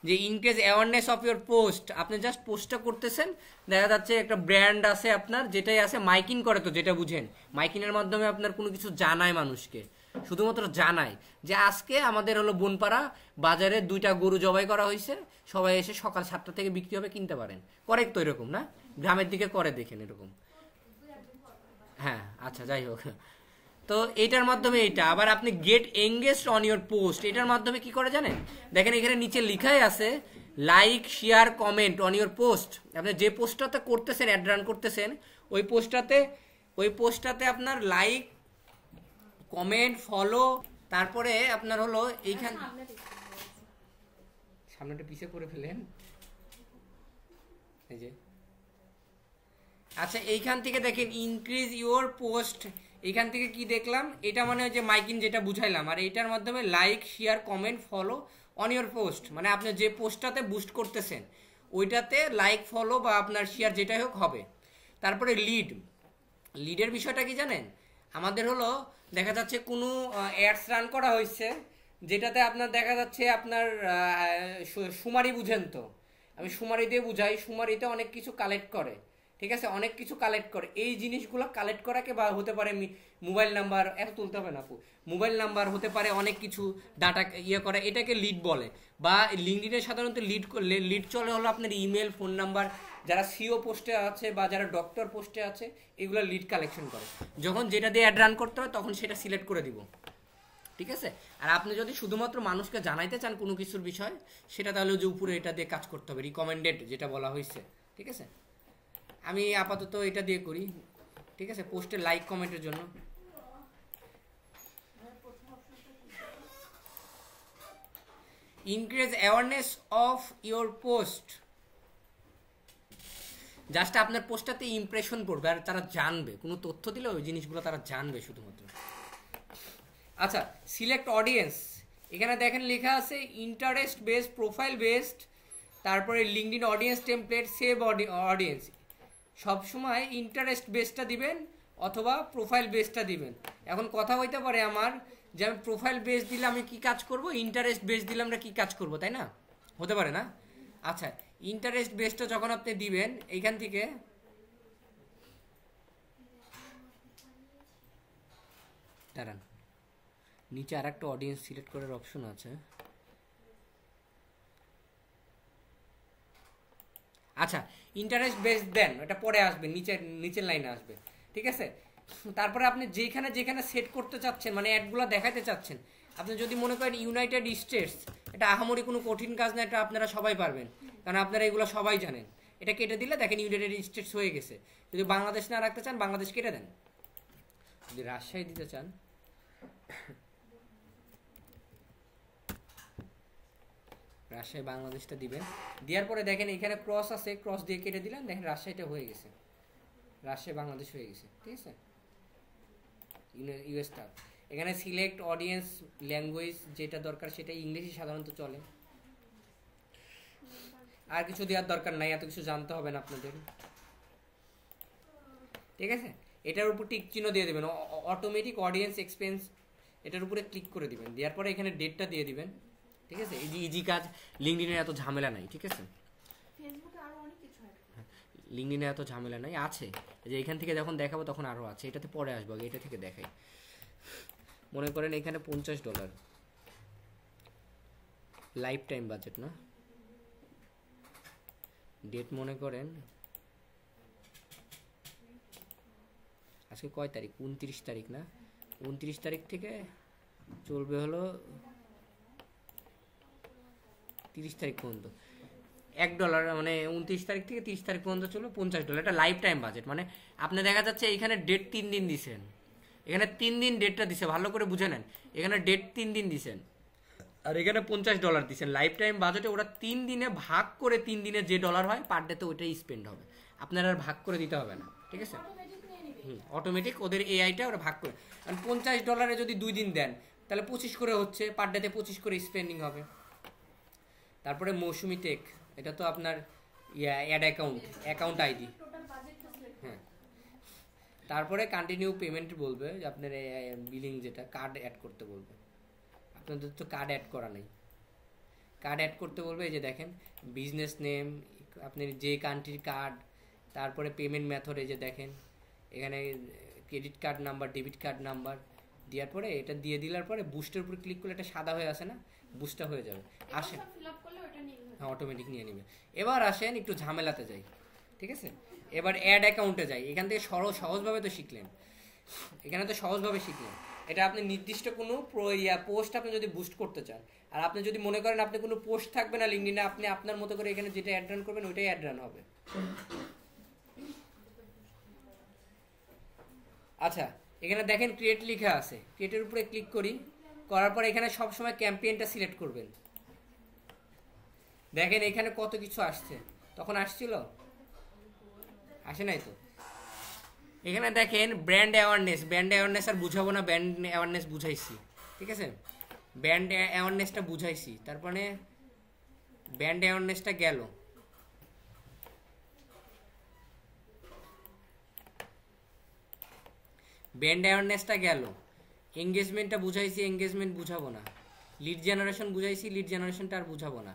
যে increase awareness of your post, আপনি জাস্ট পোস্টটা করতেছেন, দেখা যাচ্ছে একটা ব্র্যান্ড আছে আপনার, যেটাই আছে মাইকিং করে, তো যেটা বুঝেন মাইকিংয়ের মাধ্যমে আপনার কোনো কিছু জানায় মানুষকে, শুধুমাত্র জানায় যে আজকে আমাদের হলো বনপাড়া বাজারে 2টা গরু জবাই করা হয়েছে, সবাই এসে সকাল 7টা থেকে বিক্রি হবে, কিনতে পারেন। করেক্ট তো এরকম না? গ্রামের দিকে করে দেখেন এরকম। হ্যাঁ আচ্ছা যাই হোক, তো এটার মাধ্যমে এইটা আবার আপনি get engaged on your post, এটার মাধ্যমে কি করে জানেন? দেখেন এখানে নিচে লিখাই আছে like share comment on your post. আপনি যে পোস্টটাতে করতেছেন, অ্যাড রান করতেছেন, ওই পোস্টটাতে আপনার লাইক কমেন্ট ফলো, তারপরে আপনার হলো এইখান সামনেটা পিছিয়ে করে ফেলেন এই যে। আচ্ছা এইখান থেকে দেখেন ইনক্রিজ ইউর পোস্ট, এইখান থেকে কি দেখলাম, এটা মানে যে মাইকিং যেটা বুঝাইলাম, আর এইটার মাধ্যমে like share comment follow on your post, মানে আপনি যে পোস্টটাতে বুস্ট করতেছেন ওইটাতে লাইক ফলো বা আপনার শেয়ার যেটাই হোক হবে। তারপরে লিডের বিষয়টা কি জানেন? আমাদের হলো দেখা যাচ্ছে কোনো অ্যাডস রান করা হয়েছে, যেটাতে আপনার দেখা যাচ্ছে আপনার সুমারি বুঝেন তো, আমি সুমারি দিয়ে বুঝাই, সুমারিতে অনেক কিছু কালেক্ট করে, ঠিক আছে, অনেক কিছু কালেক্ট করে। এই জিনিসগুলো কালেক্ট করাকে বা হতে পারে মোবাইল নাম্বার, এত তুলতে হবে না আপু, মোবাইল নাম্বার হতে পারে, অনেক কিছু ডাটা ইয়ে করে, এটাকে লিড বলে। বা লিঙ্কডইনে সাধারণত লিড চলে হলো আপনার ইমেল, ফোন নাম্বার, যারা সিও পোস্টে আছে বা যারা ডক্টর পোস্টে আছে, এগুলো লিড কালেকশন করে। যখন যেটা দিয়ে অ্যাড রান করতে হবে তখন সেটা সিলেক্ট করে দিব, ঠিক আছে? আর আপনি যদি শুধুমাত্র মানুষকে জানাইতে চান কোনো কিছুর বিষয়, সেটা তাহলে যে উপরে এটা দিয়ে কাজ করতে হবে, রিকমেন্ডেড যেটা বলা হয়েছে, ঠিক আছে? আমি আপাতত এটা দিয়ে করি, ঠিক আছে, পোস্টে লাইক কমেন্টের জন্য। Increase awareness of your post, just আপনার পোস্টটাতে ইমপ্রেশন পড়বে আর তারা জানবে, কোনো তথ্য দিলে ওই জিনিসগুলো তারা জানবে শুধুমাত্র। আচ্ছা সিলেক্ট অডিয়েন্স, এখানে দেখেন লেখা আছে ইন্টারেস্ট বেসড, প্রোফাইল বেসড, তারপরে LinkedIn audience template, save audience. সবসময় ইন্টারেস্ট বেসটা দিবেন অথবা প্রোফাইল বেসটা দিবেন। এখন কথা হইতে পারে আমার যে আমি প্রোফাইল বেস দিলে আমি কি কাজ করব, ইন্টারেস্ট বেস দিলে আমরা কি কাজ করব, তাই না? হতে পারে না? আচ্ছা ইন্টারেস্ট বেসটা যখন আপনি দিবেন, এইখান থেকে দাঁড়ান, নিচে আর একটা অডিয়েন্স সিলেক্ট করার অপশন আছে। আচ্ছা ইন্টারেস্ট বেস দেন, এটা পরে আসবে, নিচের লাইনে আসবে, ঠিক আছে? তারপরে আপনি যেখানে যেখানে সেট করতে চাচ্ছেন, মানে অ্যাডগুলো দেখাতে চাচ্ছেন, আপনি যদি মনে করেন ইউনাইটেড স্টেটস, এটা আহামরি কোনো কঠিন কাজ না, এটা আপনারা সবাই পারবেন, কারণ আপনারা এগুলো সবাই জানেন। এটা কেটে দিলে দেখেন ইউনাইটেড স্টেটস হয়ে গেছে। যদি বাংলাদেশ না রাখতে চান বাংলাদেশ কেটে দেন, যদি রাজশাহী দিতে চান রাজশাহী বাংলাদেশটা দিবেন, দেওয়ার পরে দেখেন এখানে ক্রস আছে, ক্রস দিয়ে কেটে দিলেন, দেখেন রাজশাহীটা হয়ে গেছে, রাজশাহী বাংলাদেশ হয়ে গেছে, ঠিক আছে? ইউএসটা এখানে সিলেক্ট অডিয়েন্স ল্যাঙ্গুয়েজ, যেটা দরকার সেটা ইংলিশই সাধারণত চলে, আর কিছু দেওয়ার দরকার নাই, এত কিছু জানতে হবে না আপনাদের, ঠিক আছে? এটার উপর টিক চিহ্ন দিয়ে দেবেন, অটোমেটিক অডিয়েন্স এক্সপেন্স, এটার উপরে ক্লিক করে দিবেন, দেওয়ার পরে এখানে ডেটটা দিয়ে দিবেন, ঠিক আছে? ইজি কাজ, লিঙ্কডইনে এত ঝামেলা নাই, ঠিক আছে? লিঙ্কডইনে এত ঝামেলা নাই, আছে যে এখান থেকে যখন দেখাবো তখন আরও আছে, এটাতে পরে আসবো, এটা থেকে দেখাই। মনে করেন এখানে $50 লাইফ টাইম বাজেট, না ডেট মনে করেন আজকে কয় তারিখ, 29 তারিখ না, 29 তারিখ থেকে চলবে হলো 30 তারিখ পর্যন্ত $1 মানে 29 তারিখ থেকে 30 তারিখ পর্যন্ত চলো $50। এটা লাইফ টাইম বাজেট, মানে আপনি দেখা যাচ্ছে এইখানে ডেট 3 দিন দিছেন, এখানে 3 দিন ডেটটা দিছে, ভালো করে বুঝে নেন, এখানে ডেট 3 দিন দিছেন আর এখানে $50 দিছেন। লাইফ টাইম বাজেটে ওরা 3 দিনে ভাগ করে 3 দিনে যে ডলার হয় পার ডেতে ওইটাই স্পেন্ড হবে, আপনার আর ভাগ করে দিতে হবে না, ঠিক আছে? অটোমেটিক ওদের এআইটা ওরা ভাগ করে, কারণ $50 যদি 2 দিন দেন তাহলে 25 করে হচ্ছে, পার ডেতে 25 করে স্পেন্ডিং হবে। তারপরে মৌসুমি টেক, এটা তো আপনার অ্যাড অ্যাকাউন্ট আইডি, হ্যাঁ। তারপরে কন্টিনিউ পেমেন্ট বলবে যে আপনার বিলিং যেটা কার্ড অ্যাড করতে বলবে, আপনাদের তো কার্ড অ্যাড করা নেই, কার্ড অ্যাড করতে বলবে। এই যে দেখেন বিজনেস নেম, আপনার যে কান্ট্রির কার্ড, তারপরে পেমেন্ট মেথড, এই যে দেখেন এখানে credit card number, debit card number দেওয়ার পরে এটা দিয়ে দিলার পরে বুস্টের উপর ক্লিক করলে এটা সাদা হয়ে আসে না, বুস্টটা হয়ে যাবে, আসেন, হ্যাঁ অটোমেটিক নিয়ে নেবে। এবার আসেন একটু ঝামেলাতে যাই, ঠিক আছে? এবার অ্যাড অ্যাকাউন্টে যাই, এখান থেকে সহজভাবে তো শিখলেন, এখানে তো সহজভাবে শিখলেন। এটা আপনি নির্দিষ্ট কোনো পোস্ট আপনি যদি বুস্ট করতে চান, আর আপনি যদি মনে করেন আপনি কোনো পোস্ট থাকবে না লিঙ্কডিনে, আপনি আপনার মতো করে এখানে যেটা অ্যাড রান করবেন ওইটাই অ্যাড রান হবে। আচ্ছা, এখানে দেখেন ক্রিয়েট লেখা আছে, ক্রিয়েটের উপরে ক্লিক করি, করার পর এখানে সবসময় ক্যাম্পেইনটা সিলেক্ট করবেন। দেখেন এখানে কত কিছু আসছে, তখন আসছিল, আসে নাই তো। এখানে দেখেন ব্র্যান্ড অ্যাওয়ারনেস আর বুঝাবো না, ব্র্যান্ড অ্যাওয়ারনেস বুঝাইছি, ঠিক আছে? ব্র্যান্ড অ্যাওয়ারনেসটা বুঝাইছি, তারপরে ব্র্যান্ড অ্যাওয়ারনেসটা গেল। ব্র্যান্ড অ্যাওয়ারনেসটা গেল, এঙ্গেজমেন্টটা বুঝাইছি, এঙ্গেজমেন্ট বুঝাবো না। লিড জেনারেশন বুঝাইছি, লিড জেনারেশনটা আর বুঝাবো না।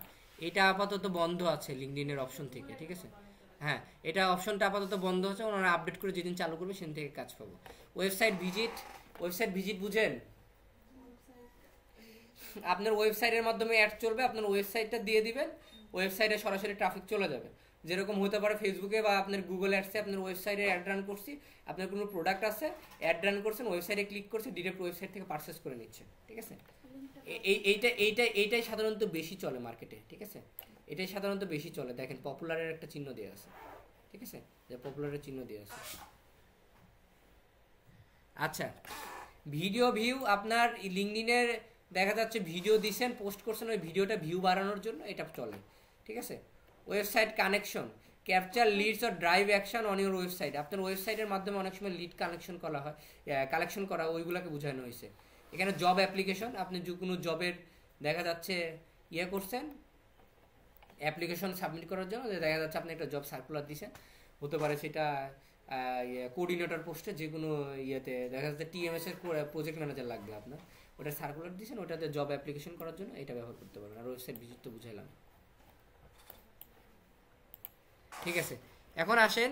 এটা আপাতত বন্ধ আছে লিঙ্কডইনের অপশন থেকে, ঠিক আছে? হ্যাঁ, এটা অপশনটা আপাতত বন্ধ আছে, ওনারা আপডেট করে যেদিন চালু করবে সেদিন থেকে কাজ পাবো। ওয়েবসাইট ভিজিট বুঝেন? আপনার ওয়েবসাইটের মাধ্যমে অ্যাড চলবে, আপনার ওয়েবসাইটটা দিয়ে দিবেন, ওয়েবসাইটে সরাসরি ট্রাফিক চলে যাবে। যেরকম হতে পারে ফেসবুকে বা আপনার গুগল অ্যাডসে আপনার ওয়েবসাইটে অ্যাড রান করছি, আপনার কোনো প্রোডাক্ট আছে, অ্যাড রান করছেন, ওয়েবসাইটে ক্লিক করছে, ডিরেক্ট ওয়েবসাইট থেকে পারচেস করে নিচ্ছে, ঠিক আছে? এইটাই সাধারণত বেশি চলে মার্কেটে, ঠিক আছে? এটাই সাধারণত বেশি চলে। দেখেন পপুলারের একটা চিহ্ন দেওয়া আছে, ঠিক আছে? যে পপুলারের চিহ্ন দেওয়া আছে। আচ্ছা, ভিডিও ভিউ, আপনার লিঙ্কডইনের দেখা যাচ্ছে ভিডিও দিছেন, পোস্ট করছেন, ওই ভিডিওটা ভিউ বাড়ানোর জন্য এটা চলে, ঠিক আছে? Website connection, capture leads or drive action on your website, আপনার ওয়েবসাইটের মাধ্যমে অনেক সময় লিড কালেকশন করা ওইগুলোকে বোঝানো হয়েছে। এখানে জব অ্যাপ্লিকেশন, আপনি যে কোনো জবের দেখা যাচ্ছে করছেন, অ্যাপ্লিকেশন সাবমিট করার জন্য দেখা যাচ্ছে আপনি একটা জব সার্কুলার দিয়েছেন, হতে পারে সেটা কোঅর্ডিনেটর পোস্টে, যে কোনো ইয়েতে দেখা যাচ্ছে টিএমএস এর প্রজেক্ট ম্যানেজার লাগবে আপনার, ওটা সার্কুলার দিয়েছেন, ওটাতে জব অ্যাপ্লিকেশন করার জন্য এটা ব্যবহার করতে পারবেন। আর ওয়েবসাইট ভিজিট তো বুঝাইলাম, ঠিক আছে? এখন আসেন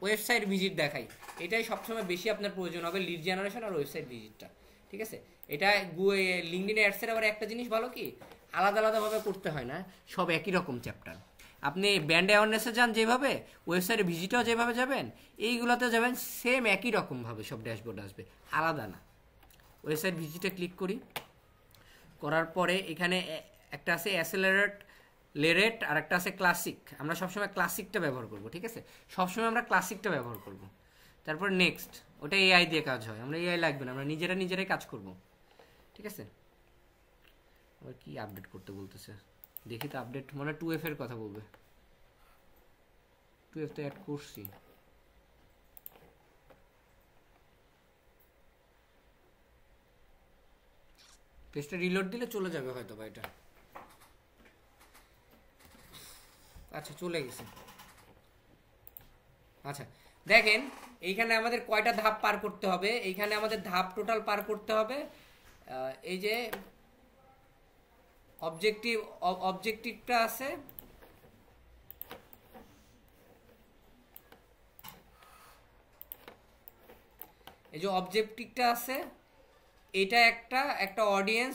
ওয়েবসাইট ভিজিট দেখাই, এটাই সবসময় বেশি আপনার প্রয়োজন হবে, লিড জেনারেশন আর ওয়েবসাইট ভিজিটটা, ঠিক আছে? এটা লিঙ্কডইন অ্যাডসের আবার একটা জিনিস ভালো কি, আলাদা আলাদাভাবে করতে হয় না, সব একই রকম চ্যাপ্টার। আপনি ব্র্যান্ড অ্যাওয়ারনেসে যান যেভাবে, ওয়েবসাইটে ভিজিটেও যেভাবে যাবেন, এইগুলোতে যাবেন সেম একই রকমভাবে, সব ড্যাশবোর্ড আসবে, আলাদা না। ওয়েবসাইট ভিজিটে ক্লিক করি, করার পরে এখানে একটা আছে লেরেট আর একটা আছে ক্লাসিক, আমরা সবসময় ক্লাসিকটা ব্যবহার করব, ঠিক আছে? সবসময় আমরা ক্লাসিকটা ব্যবহার করব। তারপর নেক্সট, ওটা এআই দিয়ে কাজ হয়, আমরা এআই লাগবে না, আমরা নিজেরাই কাজ করব, ঠিক আছে? আবার কি আপডেট করতে বলতেছে দেখি তো, আপডেট মানে 2F এর কথা বলবে, 2F তো অ্যাড করছি। পেজটা রিলোড দিলে চলে যাবে হয়তো বা এটা, আচ্ছা চলে গেছে। আচ্ছা দেখেন এইখানে আমাদের কয়টা ধাপ পার করতে হবে, এইখানে আমাদের ধাপ টোটাল পার করতে হবে, এই যে অবজেক্টিভটা আছে, এই যে অবজেক্টিভটা আছে, এটা একটা অডিয়েন্স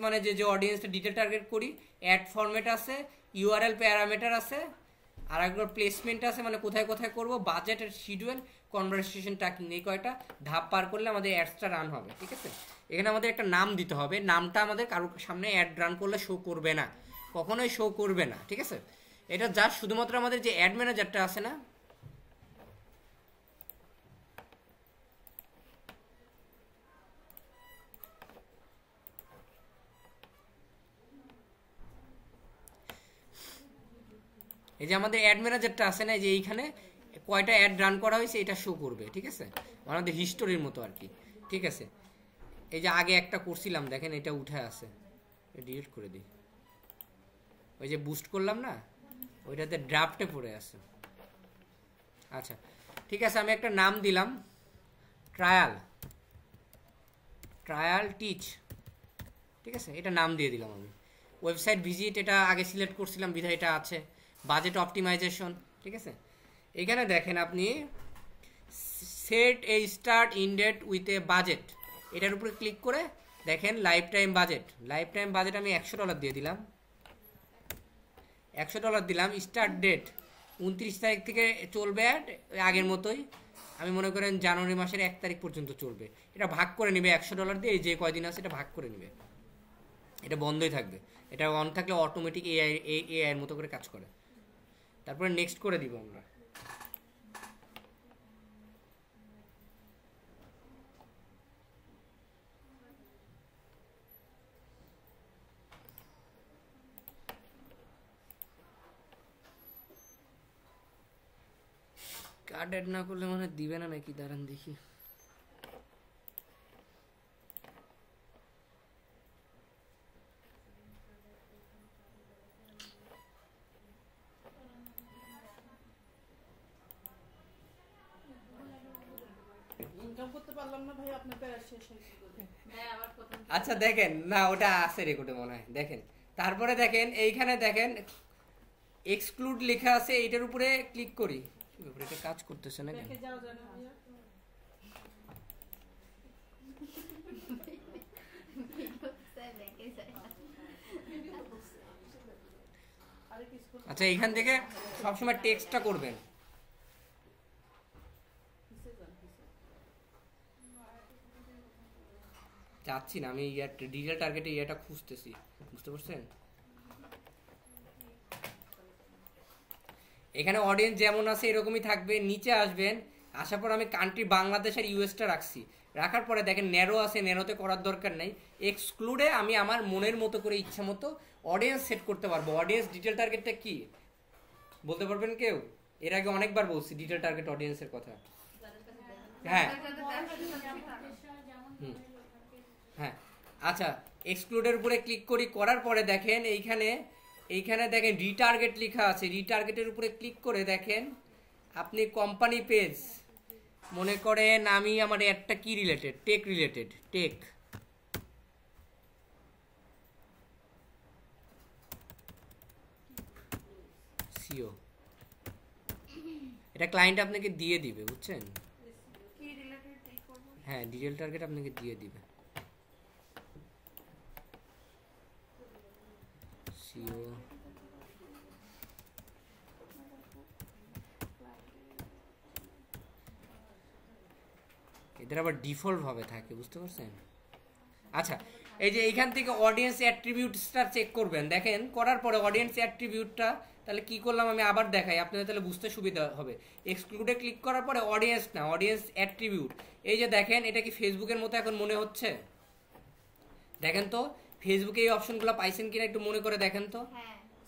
মানে যে অডিয়েন্সটা ডিটেল টার্গেট করি, অ্যাড ফরম্যাট আছে, ইউআরএল প্যারামিটার আছে, আর একবার প্লেসমেন্ট আছে মানে কোথায় কোথায় করব, বাজেট আর শিডিউল, কনভারসেশন ট্র্যাকিং, এই কয়টা ধাপ পার করলে আমাদের অ্যাডসটা রান হবে, ঠিক আছে? এখানে আমাদের একটা নাম দিতে হবে, নামটা আমাদের কারোর সামনে অ্যাড রান করলে শো করবে না, কখনোই শো করবে না, ঠিক আছে। এটা যা শুধুমাত্র আমাদের যে অ্যাড ম্যানেজারটা আছে না, এই যে আমাদের অ্যাড ম্যানেজারটা আছে না, যে এইখানে কয়টা অ্যাড রান করা হয়েছে এটা শো করবে, ঠিক আছে, আমাদের হিস্টোরির মতো আর কি, ঠিক আছে। এই যে আগে একটা করছিলাম দেখেন, এটা উঠে আছে, ডিলিট করে দিই। ওই যে বুস্ট করলাম না, ওইটাতে ড্রাফটে পড়ে আছে। আচ্ছা ঠিক আছে, আমি একটা নাম দিলাম ট্রায়াল টিচ, ঠিক আছে, এটা নাম দিয়ে দিলাম আমি। ওয়েবসাইট ভিজিট এটা আগে সিলেক্ট করছিলাম বিধায় এটা আছে। বাজেট অপটিমাইজেশন, ঠিক আছে। এখানে দেখেন আপনি set a start in date with a budget, এটার উপরে ক্লিক করে দেখেন লাইফ টাইম বাজেট আমি $100 দিয়ে দিলাম, $100 দিলাম। স্টার্ট ডেট 29 তারিখ থেকে চলবে অ্যাড, আগের মতোই। আমি মনে করেন জানুয়ারি মাসের 1 তারিখ পর্যন্ত চলবে। এটা ভাগ করে নেবে $100 দিয়ে, যে কয়দিন আছে এটা ভাগ করে নেবে, এটা বন্ধই থাকবে। এটা অন থাকলে অটোমেটিক এআইয়ের মতো করে কাজ করে। তারপরে নেক্সট করে দিব আমরা। কার্ড অ্যাড না করলে মনে দিবে না নাকি, দাঁড়ান দেখি। আচ্ছা দেখেন না, ওটা আছে রেকর্ডে মনে হয়, দেখেন। তারপরে দেখেন এইখানে দেখেন এক্সক্লুড লেখা আছে, এইটার উপরে ক্লিক করি, এটা কাজ করতেছে না কেন? আচ্ছা এইখান থেকে সবসময় টেক্সটটা করবেন। যাচ্ছি না আমি, ডিজিটাল টার্গেটে এটা খুঁজতেছি, বুঝতে পারছেন? এখানে অডিয়েন্স যেমন আছে এরকমই থাকবে, নিচে আসবেন, আসার পর আমি কান্ট্রি বাংলাদেশ আর ইউএসটা রাখছি। রাখার পরে দেখেন ন্যারো আছে, ন্যারোতে করার দরকার নেই। এক্সক্লুডে আমি আমার মনের মতো করে ইচ্ছা মতো অডিয়েন্স সেট করতে পারবো। অডিয়েন্স ডিটেল টার্গেটটা কি বলতে পারবেন কেউ? এর আগে অনেকবার বলছি ডিটেল টার্গেট অডিয়েন্সের কথা। হ্যাঁ হ্যাঁ আচ্ছা, এক্সক্লুডের উপরে ক্লিক করি, করার পরে দেখেন এইখানে দেখেন রিটার্গেট লেখা আছে। রিটার্গেটের উপরে ক্লিক করে দেখেন আপনি কোম্পানি পেজ, মনে করেন আমি আমার একটা কি রিলেটেড, টেক সিও, এটা ক্লায়েন্ট আপনাকে দিয়ে দিবে, বুঝছেন? হ্যাঁ ডিটেল টার্গেট আপনাকে দিয়ে দিবে। সিও এদের আবার ডিফল্ট ভাবে থাকে, বুঝতে পারছেন? আচ্ছা এই যে এইখান থেকে অডিয়েন্স অ্যাট্রিবিউটসটা চেক করবেন, দেখেন করার পরে অডিয়েন্স অ্যাট্রিবিউটটা তাহলে কি করলাম আমি আবার দেখাই, আপনাদের তাহলে বুঝতে সুবিধা হবে। এক্সক্লুডে ক্লিক করার পরে অডিয়েন্স না, অডিয়েন্স অ্যাট্রিবিউট, এই যে দেখেন এটা কি ফেসবুকের মতো এখন মনে হচ্ছে? দেখেন তো ফেসবুকে এই অপশনগুলো পাইছেন কিনা একটু মনে করে দেখেন তো।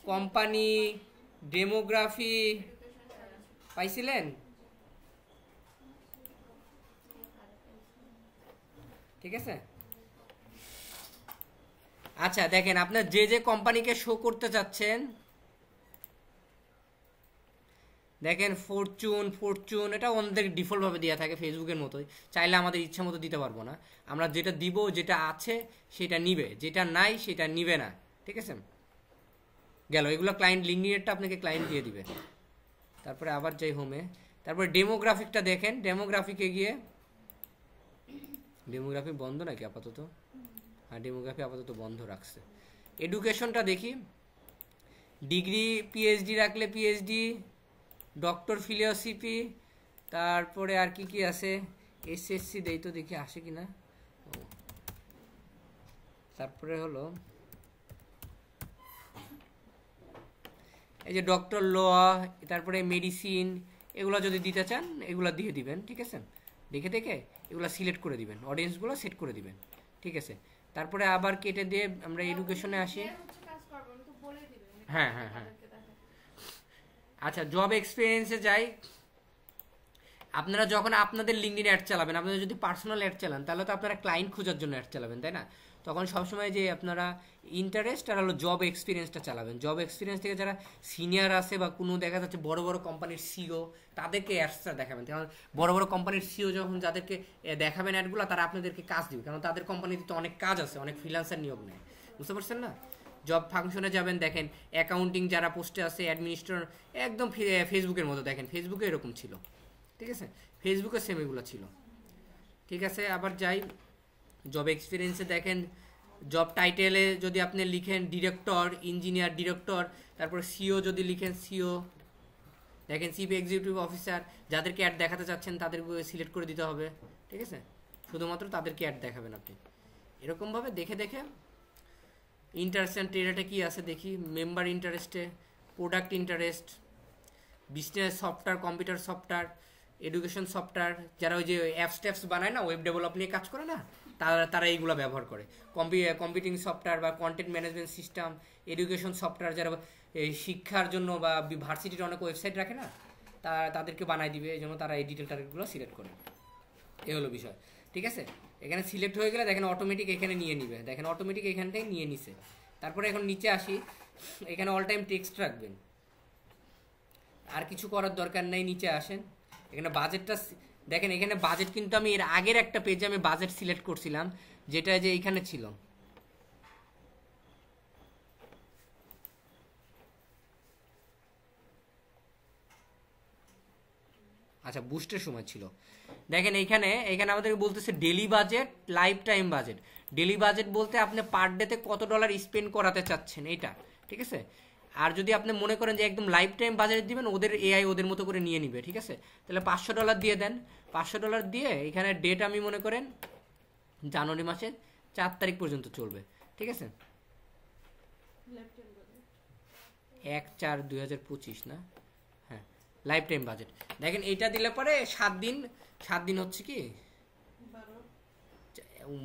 কোম্পানি, ডেমোগ্রাফি পাইছিলেন? ঠিক আছে। আচ্ছা দেখেন আপনার যে যে কোম্পানিকে শো করতে চাচ্ছেন, দেখেন ফরচুন এটা অনেক ডিফল্ট ভাবে দেওয়া থাকে ফেসবুকের মতোই, চাইলে আমাদের ইচ্ছা মতো দিতে পারবো না। আমরা যেটা দিব, যেটা আছে সেটা নিবে, যেটা নাই সেটা নিবে না, ঠিক আছে। গেল এগুলো ক্লায়েন্ট লিঙ্কটা আপনাকে ক্লায়েন্ট দিয়ে দিবে। তারপরে আবার যাই হোমে, তারপরে ডেমোগ্রাফিকটা দেখেন, ডেমোগ্রাফিকে গিয়ে, ডেমোগ্রাফি বন্ধ নাকি আপাতত? হ্যাঁ ডেমোগ্রাফি আপাতত বন্ধ রাখছে। এডুকেশনটা দেখি, ডিগ্রি পিএইচডি রাখলে পিএইচডি, ডক্টর ফিলোসফি, তারপরে আর কি কি আছে, এসএসসি দেই তো দেখি আসে কিনা। তারপরে হলো এই যে ডক্টর ল, তারপরে মেডিসিন, এগুলো যদি দিতে চান এগুলো দিয়ে দিবেন, ঠিক আছে। দেখে দেখে এগুলো সিলেক্ট করে দিবেন, অডিয়েন্সগুলো সেট করে দিবেন, ঠিক আছে। তারপরে আবার কেটে দিয়ে আমরা এডুকেশনে আসি। হ্যাঁ হ্যাঁ হ্যাঁ, আচ্ছা জব এক্সপিরিয়েন্সে যাই। আপনারা যখন আপনাদের লিঙ্কডইন অ্যাড চালাবেন, আপনারা যদি পার্সোনাল অ্যাড চালান তাহলে তো আপনারা ক্লায়েন্ট খোঁজার জন্য অ্যাড চালাবেন, তাই না? তখন সবসময় যে আপনারা ইন্টারেস্ট আর হলো জব এক্সপিরিয়েন্সটা চালাবেন। জব এক্সপিরিয়েন্স থেকে যারা সিনিয়র আছে বা কোনো দেখা যাচ্ছে বড় বড় কোম্পানির সিও, তাদেরকে অ্যাডসটা দেখাবেন। কারণ বড় বড় কোম্পানির সিও যখন যাদেরকে দেখাবেন অ্যাডগুলো, তারা আপনাদেরকে কাজ দিবে, কারণ তাদের কোম্পানিতে তো অনেক কাজ আছে, অনেক ফ্রিল্যান্সার নিয়োগ নেয়, বুঝতে পারছেন না? জব ফাংশনে যাবেন, দেখেন অ্যাকাউন্টিং যারা পোস্টে আছে, অ্যাডমিনিস্ট্রেটর, একদম ফেসবুকের মতো দেখেন, ফেসবুকে এরকম ছিল, ঠিক আছে, ফেসবুকে সেম এগুলো ছিল, ঠিক আছে। আবার যাই জব এক্সপিরিয়েন্সে, দেখেন জব টাইটেলে যদি আপনি লিখেন ডিরেক্টর, ইঞ্জিনিয়ার ডিরেক্টর, তারপর সিও যদি লিখেন সিও, দেখেন চিফ এক্সিকিউটিভ অফিসার, যাদেরকে অ্যাড দেখাতে চাচ্ছেন তাদেরকে সিলেক্ট করে দিতে হবে, ঠিক আছে, শুধুমাত্র তাদেরকে অ্যাড দেখাবেন আপনি। এরকমভাবে দেখে দেখে ইন্টারেস্ট অ্যান্ড ট্রেডে কী আছে দেখি। মেম্বার ইন্টারেস্টে, product interest, business software, computer software, education software, যারা ওই যে অ্যাপস ট্যাপস বানায় না, ওয়েব ডেভেলপ নিয়ে কাজ করে না, তারা এইগুলো ব্যবহার করে। কম্পিউটিং সফটওয়্যার বা content management system, education software, যারা এই শিক্ষার জন্য বা ভার্সিটির অনেক ওয়েবসাইট রাখে না, তাদেরকে বানাই দিবে, এই জন্য তারা এই ডিটেল টার্গেটগুলো সিলেক্ট করে। এ হলো বিষয়, ঠিক আছে। এখানে সিলেক্ট হয়ে গেলে দেখেন অটোমেটিক এখানে নিয়ে নিবে, দেখেন অটোমেটিক এখান থেকে নিয়ে নিছে। তারপরে এখন নিচে আসি, এখানে অল টাইম টেক্সট রাখবেন, আর কিছু করার দরকার নেই। নিচে আসেন, এখানে বাজেটটা দেখেন, এখানে বাজেট কিন্তু আমি এর আগের একটা পেজে আমি বাজেট সিলেক্ট করছিলাম, যেটা যে এইখানে ছিল, আচ্ছা বুস্টের সময় ছিল। দেখেন এইখানে আমাদেরকে বলতেছে daily budget, life time budget. Daily budget বলতে আপনি পার ডেতে কত ডলার স্পেন্ড করাতে চাচ্ছেন এইটা, ঠিক আছে। আর যদি আপনি মনে করেন যে একদম লাইফ টাইম বাজেট দিবেন, ওদের এআই ওদের মতো করে নিয়ে নিবে, ঠিক আছে। তাহলে $500 দিয়ে দেন, $500 দিয়ে এখানে ডেট আমি মনে করেন জানুয়ারি মাসের 4 তারিখ পর্যন্ত চলবে, ঠিক আছে। 1/4/2025 না, হ্যাঁ লাইফ টাইম বাজেট। দেখেন এইটা দিলে পরে 7 দিন হচ্ছে কি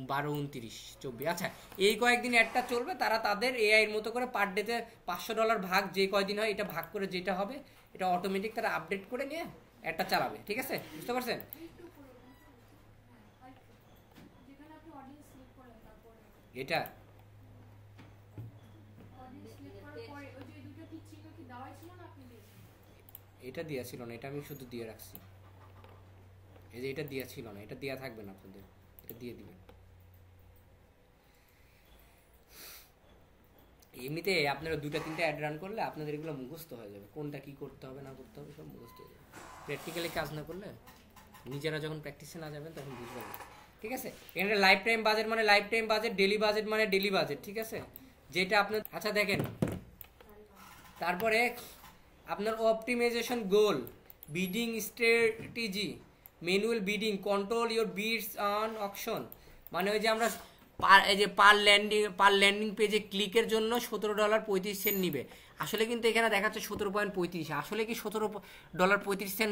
12, 29, 24, আচ্ছা এই কয়েকদিন অ্যাডটা চলবে। তারা তাদের এআই এর মতো করে পার ডেতে $500 ভাগ যে কয়দিন হয় এটা ভাগ করে যেটা হবে এটা অটোমেটিক তারা আপডেট করে নিয়ে অ্যাডটা চালাবে, ঠিক আছে, বুঝতে পারছেন? এটা এটা দেওয়া ছিল না, এটা আমি শুধু দিয়ে রাখছি। এই যে এটা দেওয়া ছিল না, এটা দেওয়া থাকবে না আপনাদের, এটা দিয়ে দিবেন। এমনিতে আপনারা 2-3টা অ্যাড রান করলে আপনাদের এগুলো মুখস্থ হয়ে যাবে, কোনটা কি করতে হবে না করতে হবে সব মুখস্থ হয়ে যাবে। প্র্যাকটিক্যালি কাজ না করলে, নিজেরা যখন প্র্যাকটিসে না যাবেন তখন বুঝবেন না, ঠিক আছে। এখানে লাইফ টাইম বাজেট মানে life time budget, daily budget মানে ডেলি বাজেট, ঠিক আছে, যেটা আপনার। আচ্ছা দেখেন, তারপরে আপনার optimisation goal, bidding strategy, manual bidding, control your bids on auction, মানে ওই যে আমরা এই যে পার ল্যান্ডিং পেজে ক্লিকের জন্য $17.35 নিবে। আসলে কিন্তু এখানে দেখাচ্ছে 17.35, আসলে কি $17.35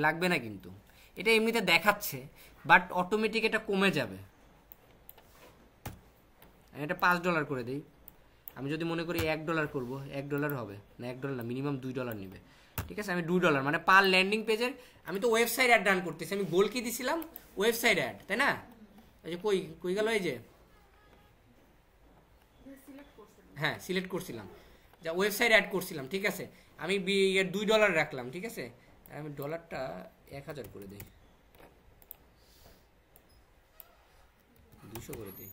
লাগবে না কিন্তু, এটা এমনিতে দেখাচ্ছে, বাট অটোমেটিক এটা কমে যাবে। এটা $5 করে দিই। আমি যদি মনে করি $1 করবো, $1 হবে না, $1 না, মিনিমাম $2 নেবে, ঠিক আছে। আমি $2 মানে পার ল্যান্ডিং পেজের, আমি তো ওয়েবসাইট অ্যাড রান করতেছি, আমি গোল কি দিছিলাম ওয়েবসাইট অ্যাড, তাই না? এই যে কই গেল, এই যে হ্যাঁ সিলেক্ট করছিলাম, যা ওয়েবসাইট অ্যাড করছিলাম, ঠিক আছে। আমি $2 রাখলাম, ঠিক আছে। আমি ডলারটা 1000 করে দিই, 200 করে দিই,